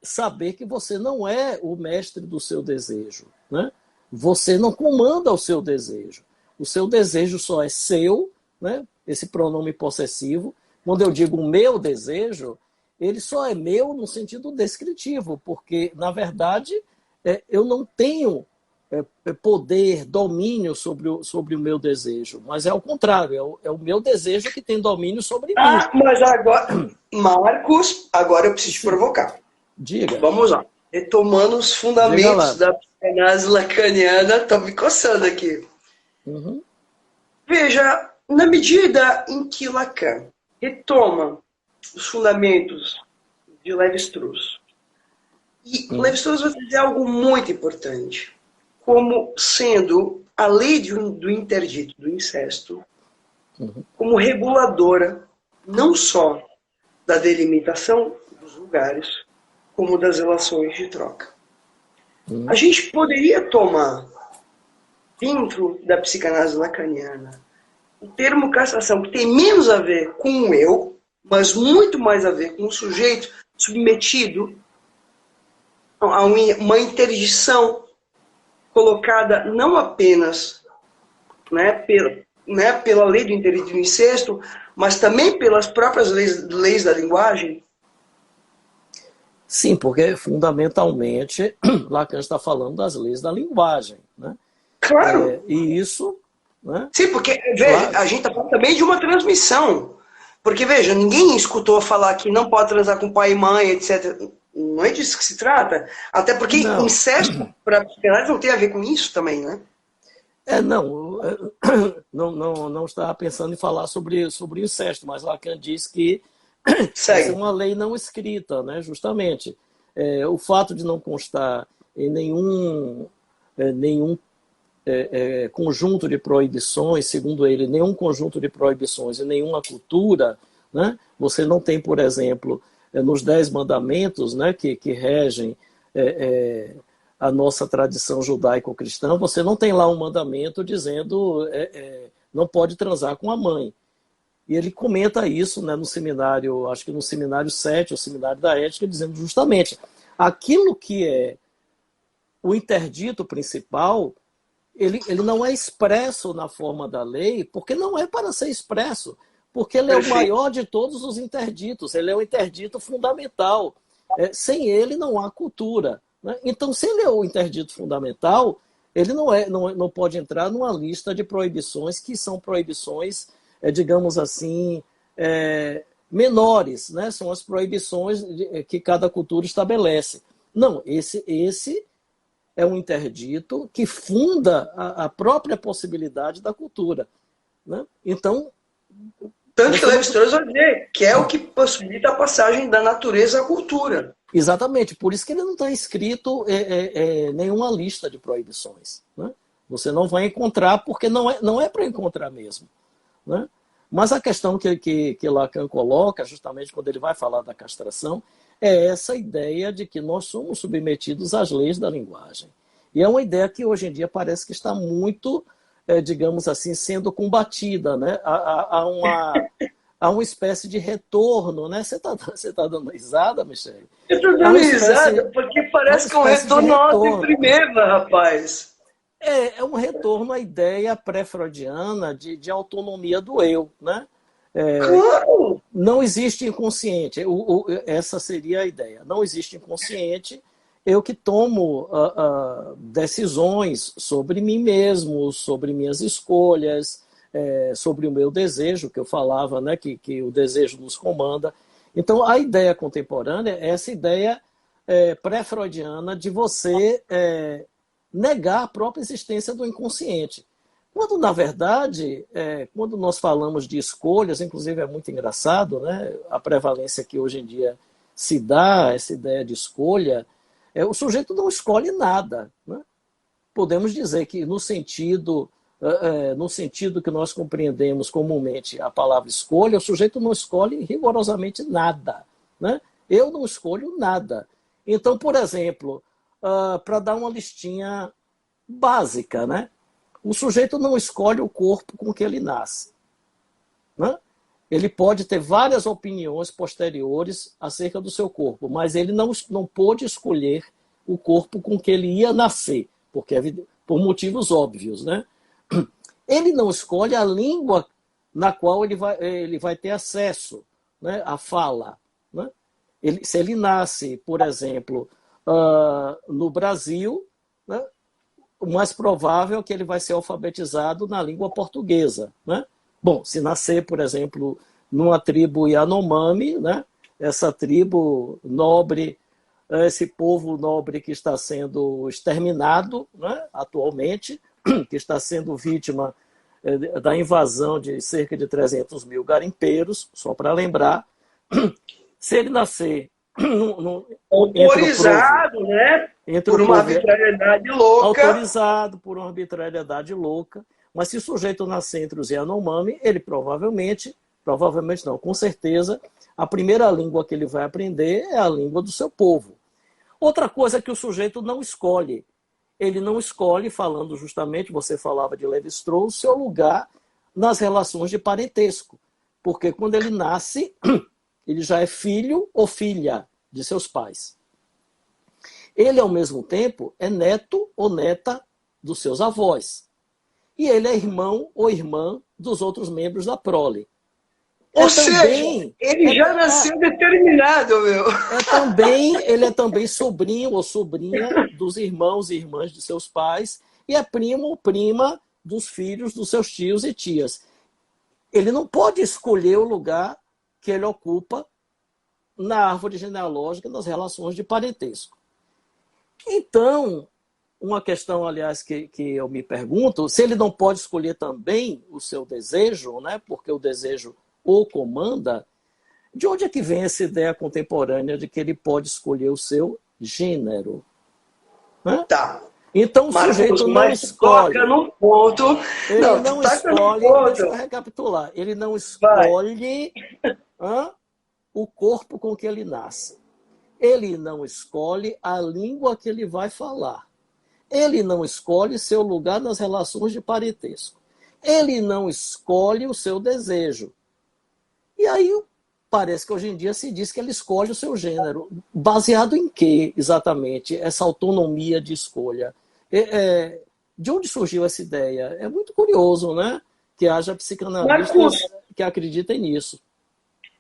saber que você não é o mestre do seu desejo. Né? Você não comanda o seu desejo. O seu desejo só é seu, né? Esse pronome possessivo. Quando eu digo o meu desejo, ele só é meu no sentido descritivo, porque, na verdade, eu não tenho poder, domínio sobre o meu desejo, mas é o contrário, é o meu desejo que tem domínio sobre mim. Mas agora, Marcos, agora eu preciso te Sim, provocar. diga. Vamos lá. Retomando os Diga fundamentos lá. da psicanálise lacaniana, estou me coçando aqui. Uhum. Veja, na medida em que Lacan retoma os fundamentos de Levi-Strauss, e Uhum. Levi-Strauss vai dizer algo muito importante, como sendo a lei do interdito, do incesto, Uhum. como reguladora não só da delimitação dos lugares, como das relações de troca. A gente poderia tomar, dentro da psicanálise lacaniana, o termo castração, que tem menos a ver com o eu, mas muito mais a ver com o sujeito submetido a uma interdição colocada não apenas pela lei do interesse do incesto, mas também pelas próprias leis da linguagem? Sim, porque fundamentalmente Lacan está falando das leis da linguagem, né? Claro. E isso... Né? Sim, porque, veja, Claro. a gente está falando também de uma transmissão. Porque, veja, ninguém escutou falar que não pode transar com pai e mãe, etc. Não é disso que se trata. Até porque Não. incesto, para a psicanálise, não tem a ver com isso também, né? Não estava pensando em falar sobre incesto, mas Lacan diz que essa é Segue. uma lei não escrita, né? Justamente. O fato de não constar em nenhum conjunto de proibições, segundo ele, nenhum conjunto de proibições e nenhuma cultura, né? Você não tem, por exemplo, nos 10 mandamentos, né, que regem a nossa tradição judaico-cristã, você não tem lá um mandamento dizendo não pode transar com a mãe. E ele comenta isso, né, no seminário, acho que no seminário 7, o seminário da ética, dizendo justamente aquilo que é o interdito principal, ele não é expresso na forma da lei, porque não é para ser expresso, porque ele é o maior de todos os interditos, ele é o interdito fundamental. Sem ele não há cultura, né? Então, se ele é o interdito fundamental, ele não pode entrar numa lista de proibições que são proibições, digamos assim, menores, né? São as proibições que cada cultura estabelece. Não, esse é um interdito que funda a própria possibilidade da cultura, né? Então... Tanto que Lévi-Strauss vai dizer que é o que possibilita a passagem da natureza à cultura. Exatamente, por isso que ele não está escrito nenhuma lista de proibições, né? Você não vai encontrar, porque não é para encontrar mesmo, né? Mas a questão que Lacan coloca, justamente quando ele vai falar da castração, é essa ideia de que nós somos submetidos às leis da linguagem. E é uma ideia que hoje em dia parece que está muito, digamos assim, sendo combatida, né? Há uma espécie de retorno, né? Você tá dando risada, Michele? Eu estou dando risada porque parece que é um retorno à ordem primeira, rapaz. É um retorno à ideia pré-freudiana de autonomia do eu, né? Claro! Não existe inconsciente. Essa seria a ideia. Não existe inconsciente. Eu que tomo decisões sobre mim mesmo, sobre minhas escolhas, sobre o meu desejo, que eu falava, né, que o desejo nos comanda. Então, a ideia contemporânea é essa ideia pré-freudiana de você negar a própria existência do inconsciente. Quando, na verdade, quando nós falamos de escolhas, inclusive é muito engraçado, né, a prevalência que hoje em dia se dá, essa ideia de escolha, o sujeito não escolhe nada, né? Podemos dizer que no sentido que nós compreendemos comumente a palavra escolha, o sujeito não escolhe rigorosamente nada, né? Eu não escolho nada. Então, por exemplo, para dar uma listinha básica, né? O sujeito não escolhe o corpo com que ele nasce, né? Ele pode ter várias opiniões posteriores acerca do seu corpo, mas ele não pôde escolher o corpo com que ele ia nascer, porque por motivos óbvios, né? Ele não escolhe a língua na qual ele vai ter acesso, né, à fala, né? Se ele nasce, por exemplo, no Brasil, né, o mais provável é que ele vai ser alfabetizado na língua portuguesa, né? Bom, se nascer, por exemplo, numa tribo Yanomami, né, essa tribo nobre, esse povo nobre que está sendo exterminado, né, atualmente, que está sendo vítima da invasão de cerca de 300 mil garimpeiros, só para lembrar, se ele nascer autorizado, né? Por uma arbitrariedade louca. Autorizado por uma arbitrariedade louca. Mas se o sujeito nascer entre os Yanomami, ele provavelmente Provavelmente não. Com certeza, a primeira língua que ele vai aprender é a língua do seu povo. Outra coisa que o sujeito não escolhe. Ele não escolhe, falando justamente, você falava de Levi-Strauss, seu lugar nas relações de parentesco. Porque quando ele nasce, ele já é filho ou filha de seus pais. Ele, ao mesmo tempo, é neto ou neta dos seus avós. E ele é irmão ou irmã dos outros membros da prole. Ou seja, ele já nasceu determinado, meu. Ele é também sobrinho ou sobrinha dos irmãos e irmãs de seus pais e é primo ou prima dos filhos dos seus tios e tias. Ele não pode escolher o lugar que ele ocupa na árvore genealógica das relações de parentesco. Então, uma questão, aliás, que eu me pergunto, se ele não pode escolher também o seu desejo, né, porque o desejo o comanda, de onde é que vem essa ideia contemporânea de que ele pode escolher o seu gênero? Né? Tá. Então o sujeito não escolhe. No ponto. Ele não escolhe, deixa eu recapitular, ele não escolhe o corpo com que ele nasce. Ele não escolhe a língua que ele vai falar. Ele não escolhe seu lugar nas relações de parentesco. Ele não escolhe o seu desejo. E aí parece que hoje em dia se diz que ele escolhe o seu gênero. Baseado em quê, exatamente, essa autonomia de escolha? De onde surgiu essa ideia? É muito curioso, né? Que haja psicanalistas que acreditem nisso.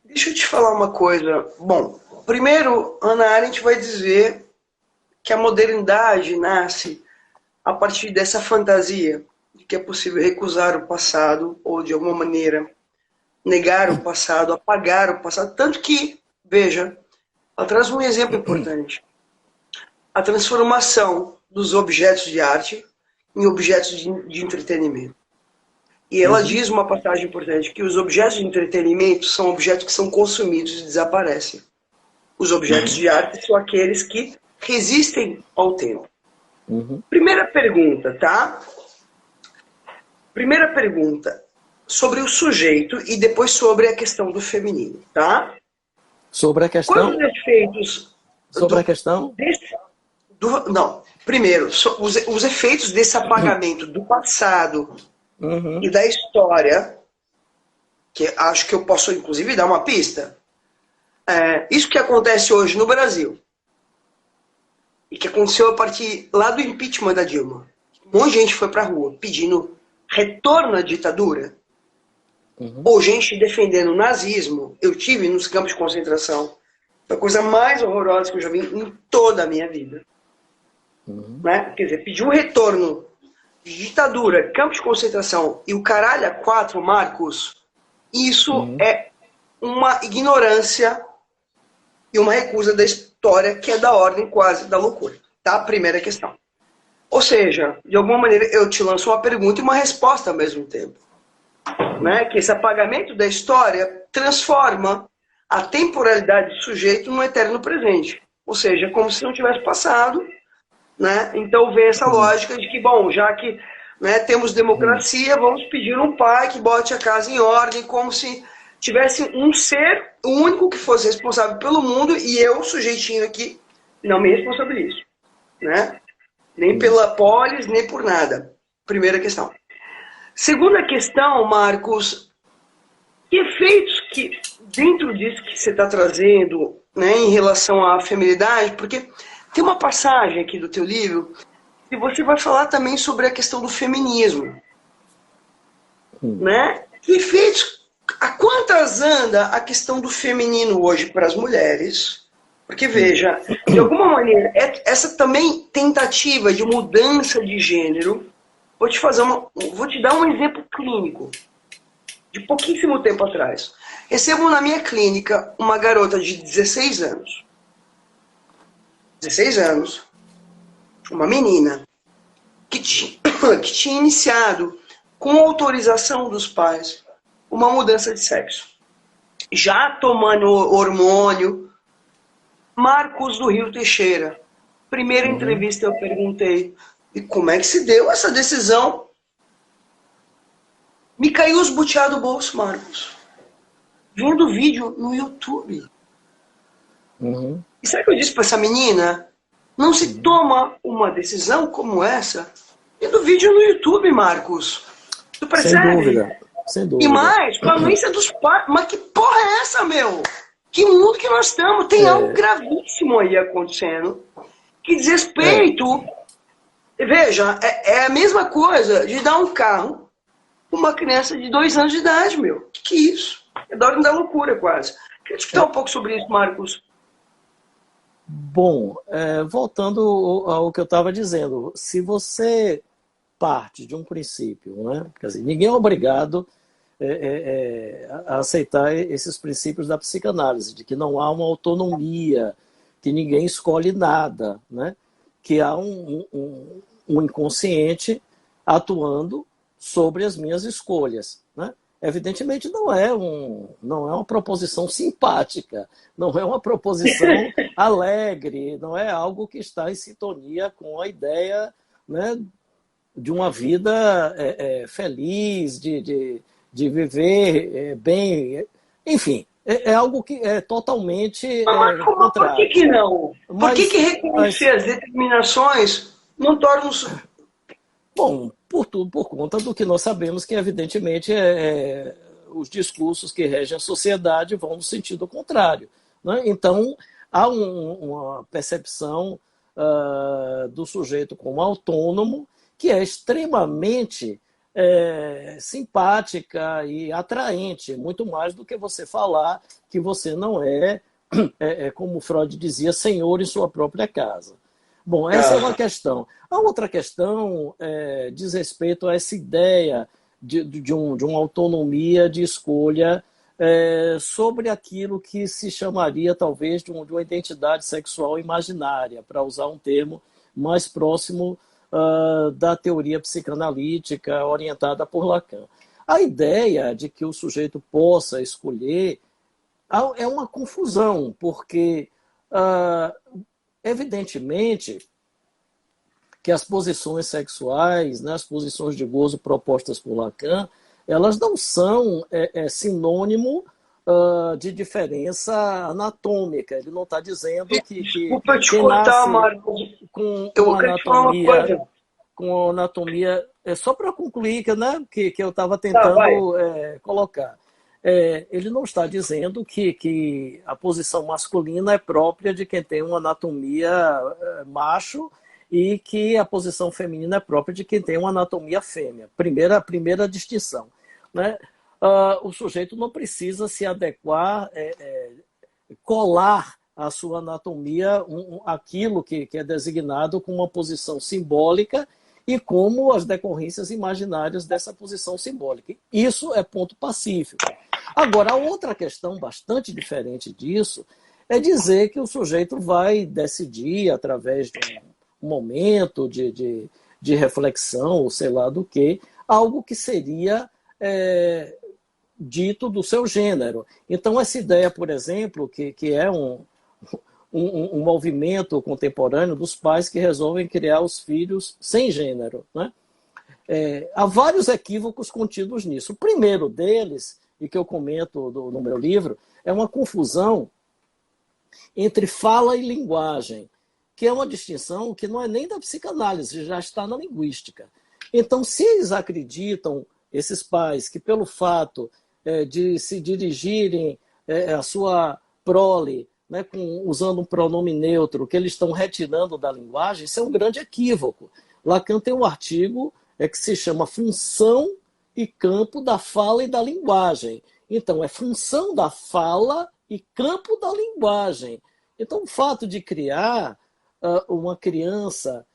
Deixa eu te falar uma coisa. Bom, primeiro, Hannah Arendt vai dizer que a modernidade nasce a partir dessa fantasia de que é possível recusar o passado ou, de alguma maneira, negar o passado, apagar o passado. Tanto que, veja, ela traz um exemplo importante. A transformação dos objetos de arte em objetos de entretenimento. E ela diz uma passagem importante, que os objetos de entretenimento são objetos que são consumidos e desaparecem. Os objetos de arte são aqueles que resistem ao tempo. Primeira pergunta, tá? Primeira pergunta. Sobre o sujeito e depois sobre a questão do feminino, tá? Sobre a questão? Quantos efeitos... Sobre a questão? Não, primeiro, os efeitos desse apagamento do passado e da história, que acho que eu posso, inclusive, dar uma pista. Isso que acontece hoje no Brasil, e que aconteceu a partir lá do impeachment da Dilma. Um monte de gente foi pra rua pedindo retorno à ditadura. Ou gente defendendo o nazismo. Eu tive nos campos de concentração. Foi a coisa mais horrorosa que eu já vi em toda a minha vida. Né? Quer dizer, pedir um retorno de ditadura, campos de concentração e o caralho a quatro, Marcos, isso é uma ignorância e uma recusa da história que é da ordem quase da loucura. Tá? Primeira questão. Ou seja, de alguma maneira eu te lanço uma pergunta e uma resposta ao mesmo tempo. Né? Que esse apagamento da história transforma a temporalidade do sujeito num eterno presente. Ou seja, como se não tivesse passado. Né? Então vem essa lógica de que, bom, já que, né, temos democracia, vamos pedir um pai que bote a casa em ordem, como se tivesse um ser único que fosse responsável pelo mundo e eu, sujeitinho aqui, não me responsabilizo. Né? Nem pela polis, nem por nada. Primeira questão. Segunda questão, Marcos, que efeitos que, dentro disso que você está trazendo, né, em relação à feminilidade, porque tem uma passagem aqui do teu livro que você vai falar também sobre a questão do feminismo. Né? Que efeitos, a quantas anda a questão do feminino hoje para as mulheres? Porque, veja, de alguma maneira, essa também tentativa de mudança de gênero, vou te dar um exemplo clínico, de pouquíssimo tempo atrás. Recebo na minha clínica uma garota de 16 anos. 16 anos, uma menina, que tinha iniciado, com autorização dos pais, uma mudança de sexo. Já tomando hormônio. Marcos do Rio Teixeira. Primeira entrevista eu perguntei, e como é que se deu essa decisão? Me caiu os butiá do bolso, Marcos. vendo vídeo no YouTube. Uhum. E sabe o que eu disse para essa menina? Não se toma uma decisão como essa vendo vídeo no YouTube, Marcos. Tu Sem percebe? dúvida, sem E dúvida. mais, com a anuência dos pais. Mas que porra é essa, meu? Que mundo que nós estamos? Tem algo gravíssimo aí acontecendo. Que diz respeito. Veja, é a mesma coisa de dar um carro para uma criança de 2 anos de idade, meu. Que é isso? É da ordem da loucura, quase. Queria discutir um pouco sobre isso, Marcos. Bom, voltando ao que eu estava dizendo, se você parte de um princípio, né? Quer dizer, ninguém é obrigado a aceitar esses princípios da psicanálise, de que não há uma autonomia, que ninguém escolhe nada, né? Que há um inconsciente atuando sobre as minhas escolhas, né? Evidentemente não é uma proposição simpática, não é uma proposição alegre, não é algo que está em sintonia com a ideia, né, de uma vida feliz, de viver bem, enfim, é algo que é totalmente Mas por contrário. que não? Por que reconhecer Mas, as determinações não torna bom, por conta do que nós sabemos que, evidentemente, os discursos que regem a sociedade vão no sentido contrário, né? Então, há uma percepção do sujeito como autônomo que é extremamente simpática e atraente, muito mais do que você falar que você não como Freud dizia, senhor em sua própria casa. Bom, essa é uma questão. A outra questão diz respeito a essa ideia de uma autonomia de escolha sobre aquilo que se chamaria talvez de uma identidade sexual imaginária, para usar um termo mais próximo da teoria psicanalítica orientada por Lacan. A ideia de que o sujeito possa escolher é uma confusão, porque evidentemente que as posições sexuais, né, as posições de gozo propostas por Lacan, elas não são sinônimo de diferença anatômica. Ele não está dizendo que Desculpa te quem cortar, nasce Marcos. com Eu uma quero te falar uma coisa. anatomia, só para concluir, né, que eu estava Tá, vai. tentando colocar. Ele não está dizendo que a posição masculina é própria de quem tem uma anatomia macho e que a posição feminina é própria de quem tem uma anatomia fêmea. Primeira distinção, né? O sujeito não precisa se adequar, colar à sua anatomia aquilo que é designado como uma posição simbólica e como as decorrências imaginárias dessa posição simbólica. Isso é ponto pacífico. Agora, a outra questão bastante diferente disso é dizer que o sujeito vai decidir, através de um momento de reflexão, ou sei lá do que, algo que seria dito do seu gênero. Então, essa ideia, por exemplo, que é um movimento contemporâneo dos pais que resolvem criar os filhos sem gênero, né? Há vários equívocos contidos nisso. O primeiro deles, e que eu comento no meu livro, é uma confusão entre fala e linguagem, que é uma distinção que não é nem da psicanálise, já está na linguística. Então, se eles acreditam, esses pais, que pelo fato de se dirigirem à sua prole, né, usando um pronome neutro, que eles estão retirando da linguagem, isso é um grande equívoco. Lacan tem um artigo que se chama Função e Campo da Fala e da Linguagem. Então, é função da fala e campo da linguagem. Então, o fato de criar uma criança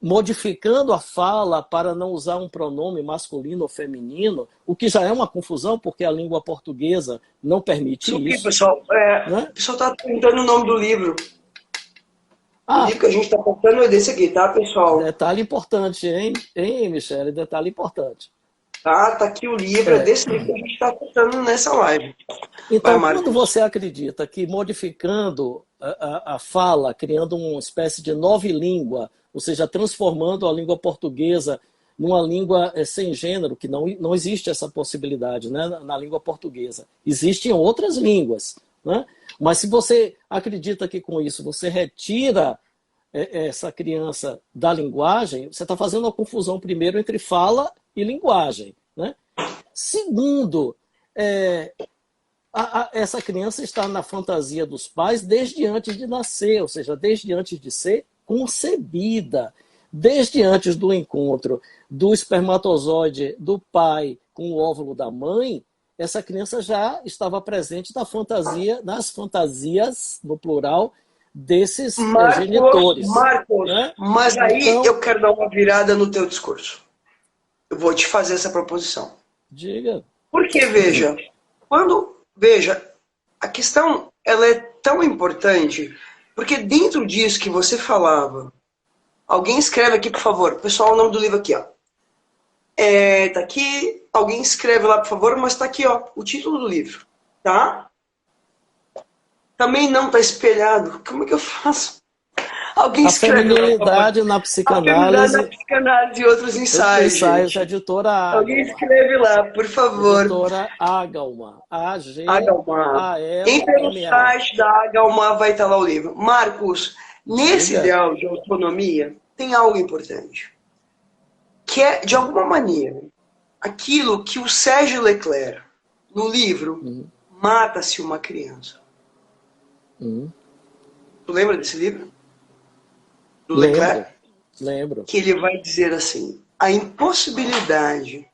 modificando a fala para não usar um pronome masculino ou feminino, o que já é uma confusão, porque a língua portuguesa não permite isso. Pessoal, né? O pessoal está perguntando o nome do livro. O livro que a gente está contando é desse aqui, tá, pessoal? Detalhe importante, hein, Michele? Detalhe importante. Tá aqui o livro, é desse livro que a gente está contando nessa live. Então, quando você acredita que modificando a fala, criando uma espécie de nova língua, ou seja, transformando a língua portuguesa numa língua sem gênero, que não existe essa possibilidade, né, na língua portuguesa. Existem outras línguas, né? Mas se você acredita que com isso você retira essa criança da linguagem, você está fazendo uma confusão, primeiro, entre fala e linguagem, né? Segundo, essa criança está na fantasia dos pais desde antes de nascer, ou seja, desde antes de ser concebida, desde antes do encontro do espermatozoide do pai com o óvulo da mãe, essa criança já estava presente nas fantasias, no plural, desses genitores. Marcos, né? mas aí Então, eu quero dar uma virada no teu discurso. Eu vou te fazer essa proposição. Diga. Porque, veja, a questão ela é tão importante, porque dentro disso que você falava, alguém escreve aqui, por favor, pessoal, o nome do livro aqui, ó. Tá aqui, alguém escreve lá, por favor, mas tá aqui, ó, o título do livro, tá? Também não tá espelhado. Como é que eu faço? Alguém escreve. A feminilidade na psicanálise. A feminilidade na psicanálise e outros ensaios. Ensaios, editora Agalma. Alguém escreve lá, por favor. Editora Agalma. Agalma. Entra no site da Agalma, vai estar lá o livro. Marcos, nesse ideal de autonomia, tem algo importante. Que é, de alguma maneira, aquilo que o Sérgio Leclerc, no livro, Mata-se uma Criança. Tu lembra desse livro? Do Leclerc? Lembro. Que ele vai dizer assim, a impossibilidade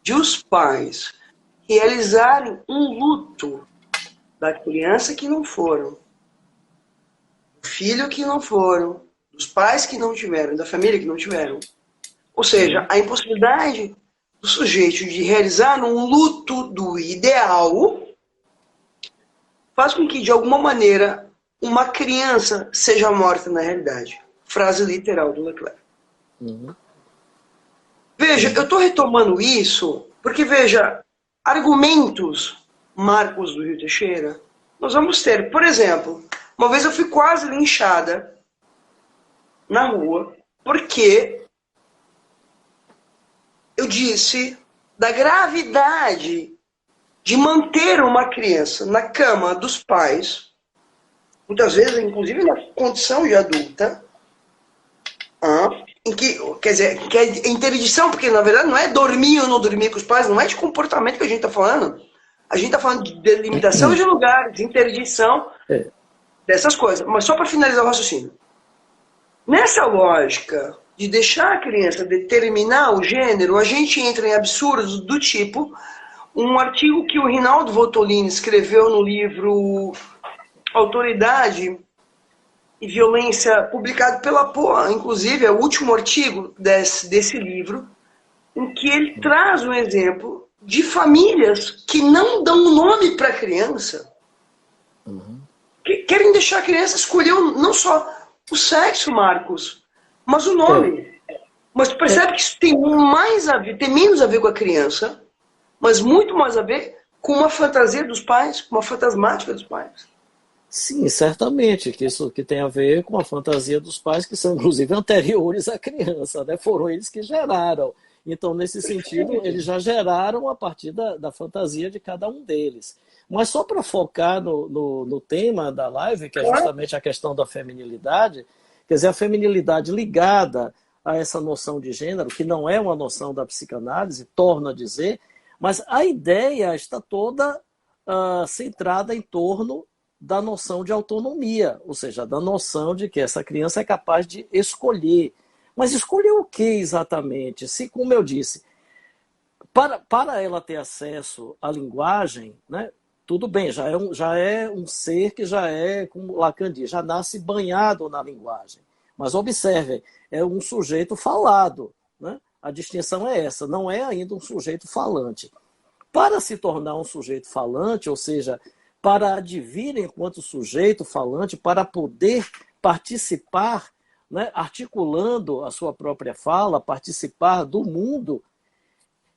de os pais realizarem um luto da criança que não foram, do filho que não foram, dos pais que não tiveram, da família que não tiveram. Ou seja, a impossibilidade do sujeito de realizar um luto do ideal faz com que, de alguma maneira, uma criança seja morta na realidade. Frase literal do Leclerc. Veja, eu estou retomando isso porque, veja, argumentos, Marcos do Rio Teixeira, nós vamos ter. Por exemplo, uma vez eu fui quase linchada na rua porque eu disse da gravidade de manter uma criança na cama dos pais, muitas vezes, inclusive na condição de adulta, em que, quer dizer, que é interdição, porque na verdade não é dormir ou não dormir com os pais, não é de comportamento que a gente está falando. A gente está falando de delimitação de lugares, de interdição, dessas coisas. Mas só para finalizar o raciocínio. Nessa lógica de deixar a criança determinar o gênero, a gente entra em absurdos do tipo um artigo que o Rinaldo Voltolini escreveu no livro Autoridade e Violência, publicado pela POA, inclusive, é o último artigo desse livro, em que ele traz um exemplo de famílias que não dão nome para a criança, que querem deixar a criança escolher não só o sexo, Marcos, mas o nome. Mas tu percebe que isso tem menos a ver com a criança, mas muito mais a ver com uma fantasia dos pais, com uma fantasmática dos pais. Sim, certamente, que isso que tem a ver com a fantasia dos pais, que são inclusive anteriores à criança, né? Foram eles que geraram. Então, nesse sentido, eles já geraram a partir da fantasia de cada um deles. Mas só para focar no tema da live, que é justamente a questão da feminilidade, quer dizer, a feminilidade ligada a essa noção de gênero, que não é uma noção da psicanálise, torno a dizer, mas a ideia está toda centrada em torno da noção de autonomia, ou seja, da noção de que essa criança é capaz de escolher. Mas escolher o que exatamente? Se, como eu disse, para ela ter acesso à linguagem, né, tudo bem, já é um ser que já é, como Lacan diz, já nasce banhado na linguagem. Mas observem, é um sujeito falado, né? A distinção é essa, não é ainda um sujeito falante. Para se tornar um sujeito falante, ou seja, para advir enquanto sujeito falante, para poder participar, né, articulando a sua própria fala, participar do mundo,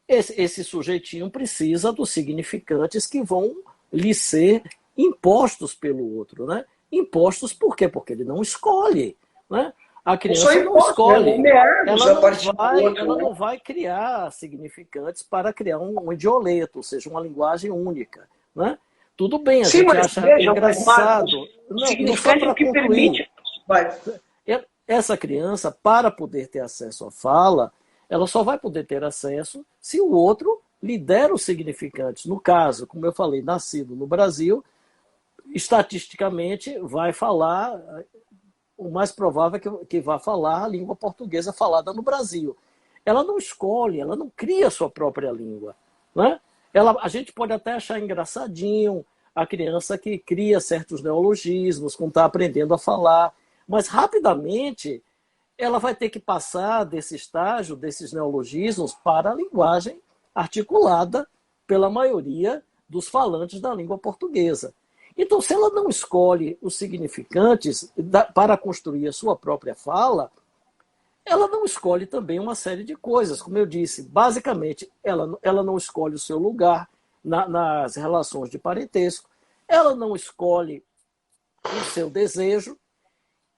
esse sujeitinho precisa dos significantes que vão lhe ser impostos pelo outro. Né? Impostos por quê? Porque ele não escolhe. Né? A Só criança não imposto, né? escolhe. Nomeados a partir do outro, Ela né? não vai criar significantes para criar um idioleto, ou seja, uma linguagem única, né? Tudo bem, a Sim, gente mas acha veja, mas Marcos, engraçado. o Não, não só significante é para o que concluir. permite. Vai. Essa criança, para poder ter acesso à fala, ela só vai poder ter acesso se o outro lhe der os significantes. No caso, como eu falei, nascido no Brasil, estatisticamente vai falar, o mais provável é que vá falar a língua portuguesa falada no Brasil. Ela não escolhe, ela não cria a sua própria língua. Né? A gente pode até achar engraçadinho a criança que cria certos neologismos, quando está aprendendo a falar, mas rapidamente ela vai ter que passar desse estágio, desses neologismos, para a linguagem articulada pela maioria dos falantes da língua portuguesa. Então, se ela não escolhe os significantes para construir a sua própria fala, ela não escolhe também uma série de coisas. Como eu disse, basicamente, ela não escolhe o seu lugar nas relações de parentesco, ela não escolhe o seu desejo.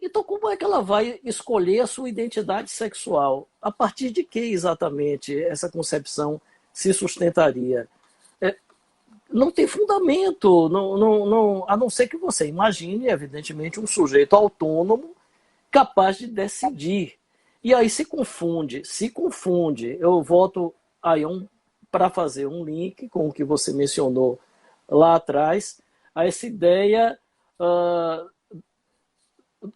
Então, como é que ela vai escolher a sua identidade sexual? A partir de que exatamente essa concepção se sustentaria? Não tem fundamento, a não ser que você imagine, evidentemente, um sujeito autônomo capaz de decidir. E aí se confunde. Eu volto aí para fazer um link com o que você mencionou lá atrás, a essa ideia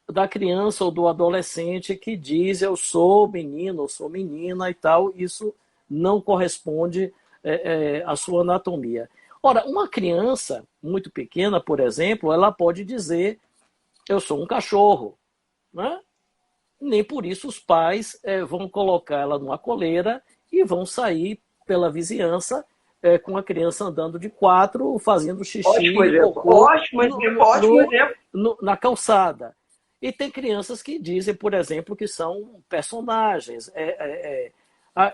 da criança ou do adolescente que diz eu sou menino, eu sou menina e tal, isso não corresponde à sua anatomia. Ora, uma criança muito pequena, por exemplo, ela pode dizer eu sou um cachorro, né? Nem por isso os pais vão colocar ela numa coleira e vão sair pela vizinhança com a criança andando de quatro, fazendo xixi e cocô na calçada. E tem crianças que dizem, por exemplo, que são personagens.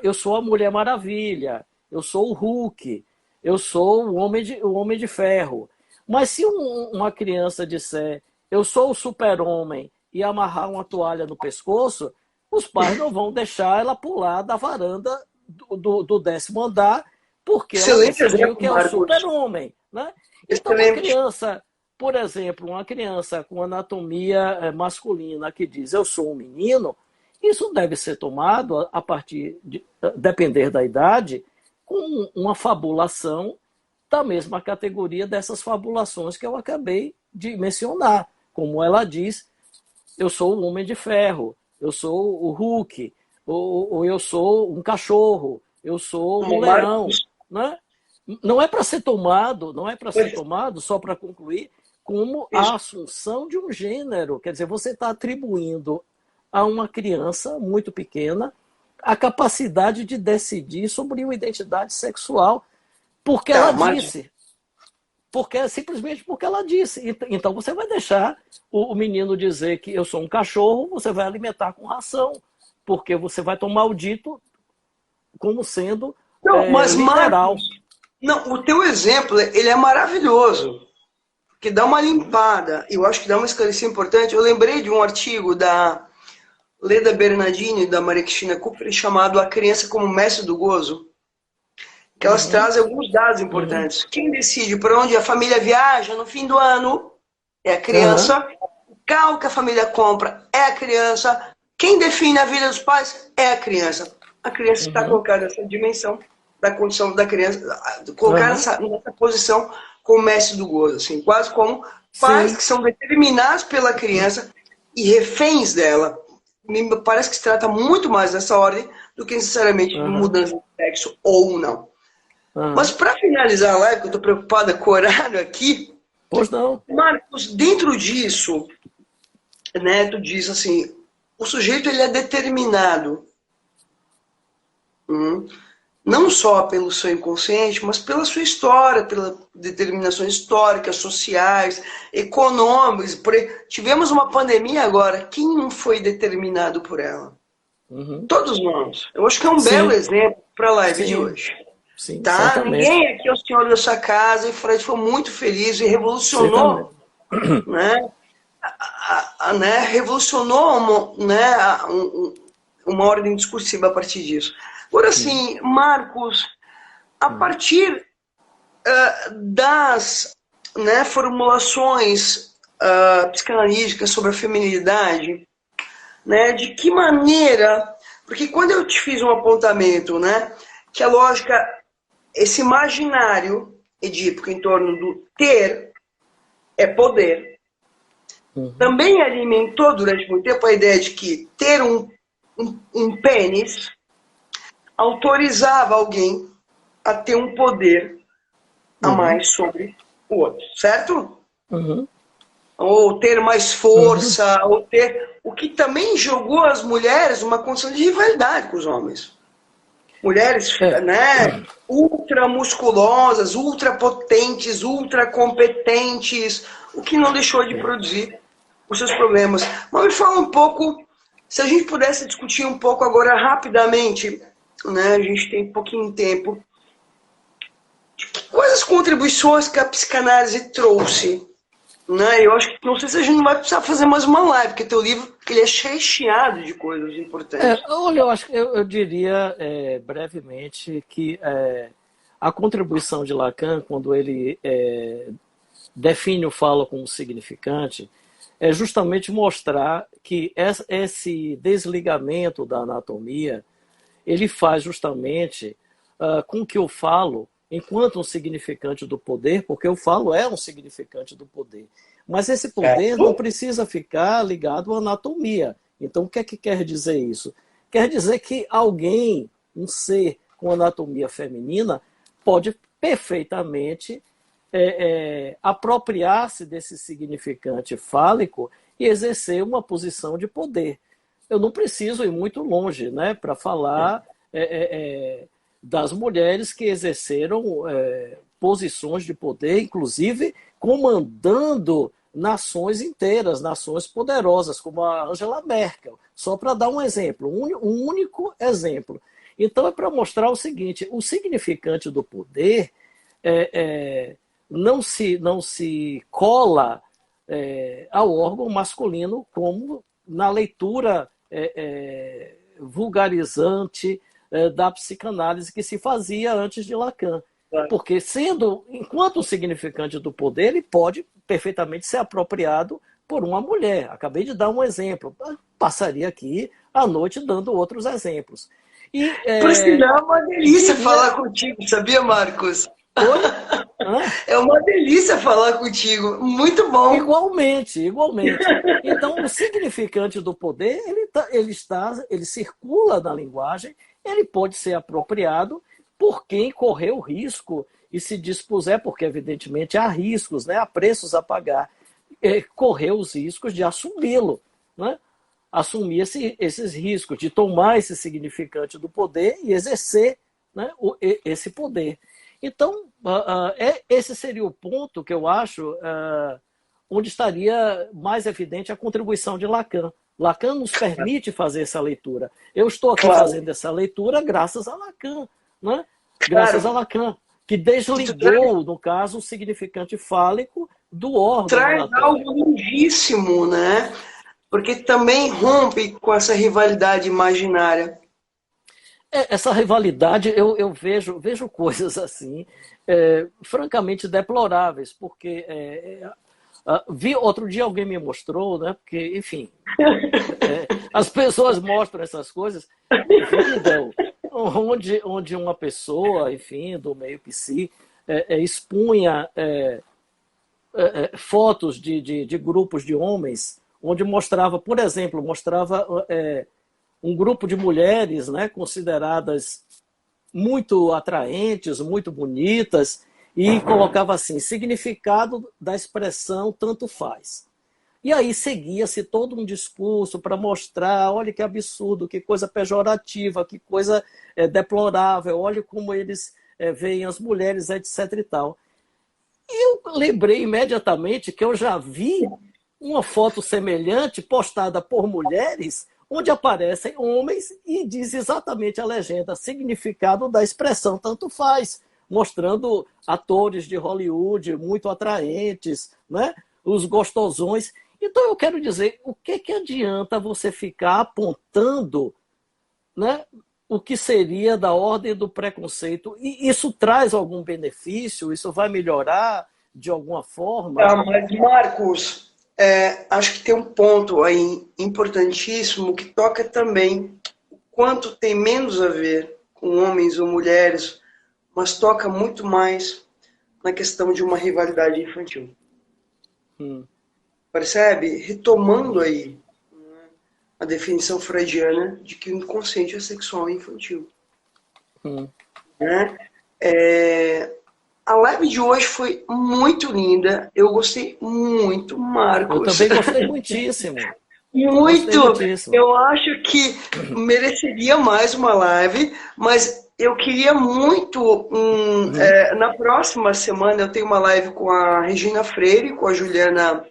Eu sou a Mulher Maravilha, eu sou o Hulk, eu sou o Homem de Ferro. Mas se uma criança disser eu sou o Super-Homem e amarrar uma toalha no pescoço, os pais não vão deixar ela pular da varanda do 10º andar, porque ela decidiu que é o Super-Homem. Né? Então, uma criança, por exemplo, uma criança com anatomia masculina que diz eu sou um menino, isso deve ser tomado a partir de depender da idade, com uma fabulação da mesma categoria dessas fabulações que eu acabei de mencionar. Como ela diz, eu sou o Homem de Ferro, eu sou o Hulk, ou eu sou um cachorro, eu sou um leão. Né? Não é para ser tomado, só para concluir, como a assunção de um gênero. Quer dizer, você está atribuindo a uma criança muito pequena a capacidade de decidir sobre uma identidade sexual, porque ela disse. Simplesmente porque ela disse. Então você vai deixar o menino dizer que eu sou um cachorro, você vai alimentar com ração, porque você vai tomar o dito como sendo mas literal. Marcos, o teu exemplo ele é maravilhoso, que dá uma limpada, eu acho que dá uma esclarecimento importante. Eu lembrei de um artigo da Leda Bernardini e da Maria Cristina Cooper chamado A Criança como Mestre do Gozo, que elas trazem alguns dados importantes. Quem decide para onde a família viaja no fim do ano é a criança. O carro que a família compra é a criança. Quem define a vida dos pais é a criança. A criança está colocada nessa dimensão da condição da criança, colocada nessa posição como mestre do gozo, assim, quase como pais que são determinados pela criança e reféns dela. Me parece que se trata muito mais dessa ordem do que necessariamente de mudança de sexo ou não. Mas para finalizar a live, que eu estou preocupada com o horário aqui, pois não. Marcos, dentro disso, né, tu diz assim, o sujeito ele é determinado não só pelo seu inconsciente, mas pela sua história, pelas determinações históricas, sociais, econômicas. Tivemos uma pandemia agora, quem não foi determinado por ela? Todos nós. Eu acho que é um belo exemplo para a live de hoje. Sim, tá? Ninguém aqui é o senhor da sua casa, e Freud foi muito feliz e revolucionou, né? né, revolucionou uma ordem discursiva a partir disso. Agora, assim, Marcos, a partir das, né, formulações psicanalíticas sobre a feminilidade, né, de que maneira... Porque quando eu te fiz um apontamento, né, que a lógica, esse imaginário edípico em torno do ter é poder, também alimentou durante muito tempo a ideia de que ter um pênis autorizava alguém a ter um poder a mais sobre o outro, certo? Ou ter mais força, ou ter... O que também jogou as mulheres numa condição de rivalidade com os homens. Mulheres, né, ultra musculosas, ultra potentes, ultra competentes, o que não deixou de produzir os seus problemas. Mas me fala um pouco, se a gente pudesse discutir um pouco agora rapidamente, né, a gente tem pouquinho tempo, quais as contribuições que a psicanálise trouxe? Né? Eu acho que, não sei se a gente não vai precisar fazer mais uma live, porque teu livro ele é recheado de coisas importantes. Olha, eu diria brevemente que a contribuição de Lacan, quando ele define o falo como significante, é justamente mostrar que esse desligamento da anatomia, ele faz justamente com que o falo, enquanto um significante do poder, porque o falo é um significante do poder, mas esse poder não precisa ficar ligado à anatomia. Então, o que é que quer dizer isso? Quer dizer que alguém, um ser com anatomia feminina, pode perfeitamente apropriar-se desse significante fálico e exercer uma posição de poder. Eu não preciso ir muito longe, né, para falar das mulheres que exerceram posições de poder, inclusive comandando nações inteiras, nações poderosas, como a Angela Merkel, só para dar um exemplo, um único exemplo. Então é para mostrar o seguinte: o significante do poder não se cola ao órgão masculino, como na leitura vulgarizante da psicanálise que se fazia antes de Lacan. Porque, enquanto o significante do poder, ele pode perfeitamente ser apropriado por uma mulher. Acabei de dar um exemplo. Passaria aqui a noite dando outros exemplos. Por sinal, é uma delícia falar contigo, sabia, Marcos? É uma delícia falar contigo. Muito bom. Igualmente. Então, o significante do poder, ele circula na linguagem, ele pode ser apropriado por quem correu o risco e se dispuser, porque evidentemente há riscos, né? Há preços a pagar, correu os riscos de assumi-lo, né? Assumir esses riscos, de tomar esse significante do poder e exercer, né, esse poder. Então, esse seria o ponto que eu acho onde estaria mais evidente a contribuição de Lacan. Lacan nos permite fazer essa leitura. Eu estou aqui fazendo essa leitura graças a Lacan, né? Graças a Lacan, que desligou, no caso, o significante fálico do órgão. Traz algo lindíssimo, né? Porque também rompe com essa rivalidade imaginária. Essa rivalidade, eu vejo coisas assim, francamente deploráveis, porque outro dia alguém me mostrou, né? Porque, enfim, as pessoas mostram essas coisas, onde uma pessoa, enfim, do meio psi, expunha fotos de grupos de homens, onde mostrava, por exemplo, um grupo de mulheres, né, consideradas muito atraentes, muito bonitas, e colocava assim: significado da expressão tanto faz. E aí seguia-se todo um discurso para mostrar: olha que absurdo, que coisa pejorativa, que coisa deplorável, olha como eles veem as mulheres, etc. e tal. E eu lembrei imediatamente que eu já vi uma foto semelhante postada por mulheres, onde aparecem homens e diz exatamente a legenda: significado da expressão tanto faz, mostrando atores de Hollywood muito atraentes, né? Os gostosões. Então eu quero dizer, o que que adianta você ficar apontando, né, o que seria da ordem do preconceito? E isso traz algum benefício? Isso vai melhorar de alguma forma? Mas Marcos, acho que tem um ponto aí importantíssimo que toca também o quanto tem menos a ver com homens ou mulheres, mas toca muito mais na questão de uma rivalidade infantil. Hum, Percebe? Retomando aí a definição freudiana de que o inconsciente é sexual e infantil. hum. Né? A live de hoje foi muito linda. Eu gostei muito, Eu Marcos. também gostei muitíssimo. Gostei Muito! muitíssimo. Eu acho que mereceria mais uma live, mas eu queria muito. Uhum. Na próxima semana eu tenho uma live com a Regina Freire, com a Juliana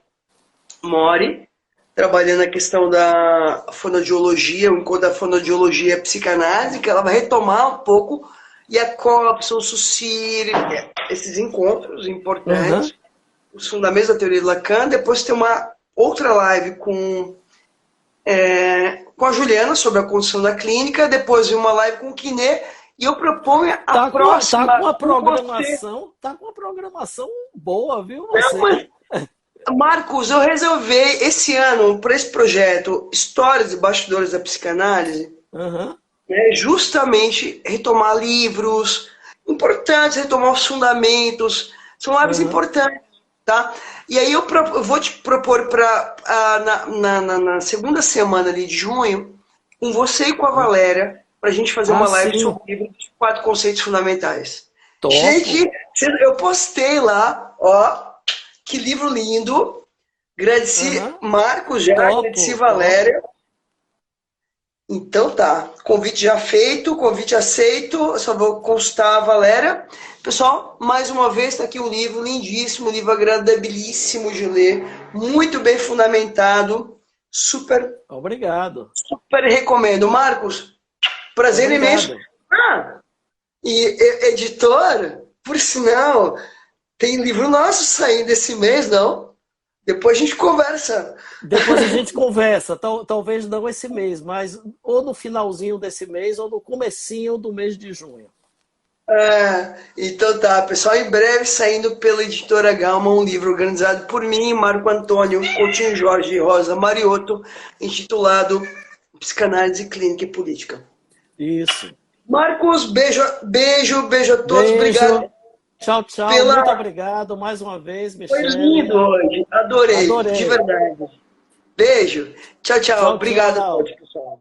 Mori, trabalhando a questão da fonoaudiologia, o encontro da fonoaudiologia e a psicanálise, que ela vai retomar um pouco, e a Copson, o Sucir, esses encontros Uhum. importantes, os fundamentos da teoria de Lacan. Depois tem uma outra live com a Juliana sobre a condução da clínica, depois uma live com o Quiné, e eu proponho a Tá com próxima uma com você. programação boa, viu, Não, você? mas Marcos, eu resolvi esse ano, para esse projeto, Histórias e Bastidores da Psicanálise, Uhum. justamente retomar livros importantes, retomar os fundamentos. São lives Uhum. importantes, tá? E aí eu vou te propor para na segunda semana ali de junho, com você e com a Valéria, para a gente fazer Ah, uma live sim. sobre o livro dos 4 conceitos fundamentais. Topo. Gente, eu postei lá, ó, que livro lindo. Agradeci Uhum. Marcos já, agradeci Topo, topo. Valéria. Então tá, convite já feito, convite aceito, eu só vou consultar a Valéria. Pessoal, mais uma vez está aqui um livro lindíssimo, um livro agradabilíssimo de ler, muito bem fundamentado, super, Obrigado. super recomendo. Marcos, prazer imenso. Obrigado. Ah, editor, por sinal, tem livro nosso saindo esse mês, não? Depois a gente conversa. Depois a gente conversa, talvez não esse mês, mas ou no finalzinho desse mês ou no comecinho do mês de junho. Então tá, pessoal, em breve saindo pela editora Galma, um livro organizado por mim, Marco Antônio Coutinho Jorge Rosa Mariotto, intitulado Psicanálise Clínica e Política. Isso. Marcos, beijo, beijo, beijo a todos, obrigado Beijo. Tchau, tchau. pela... Muito obrigado mais uma vez, Foi Michele. lindo hoje, adorei, de Adorei. verdade. Beijo, tchau, tchau, Tchau, obrigado a tchau. todos, pessoal.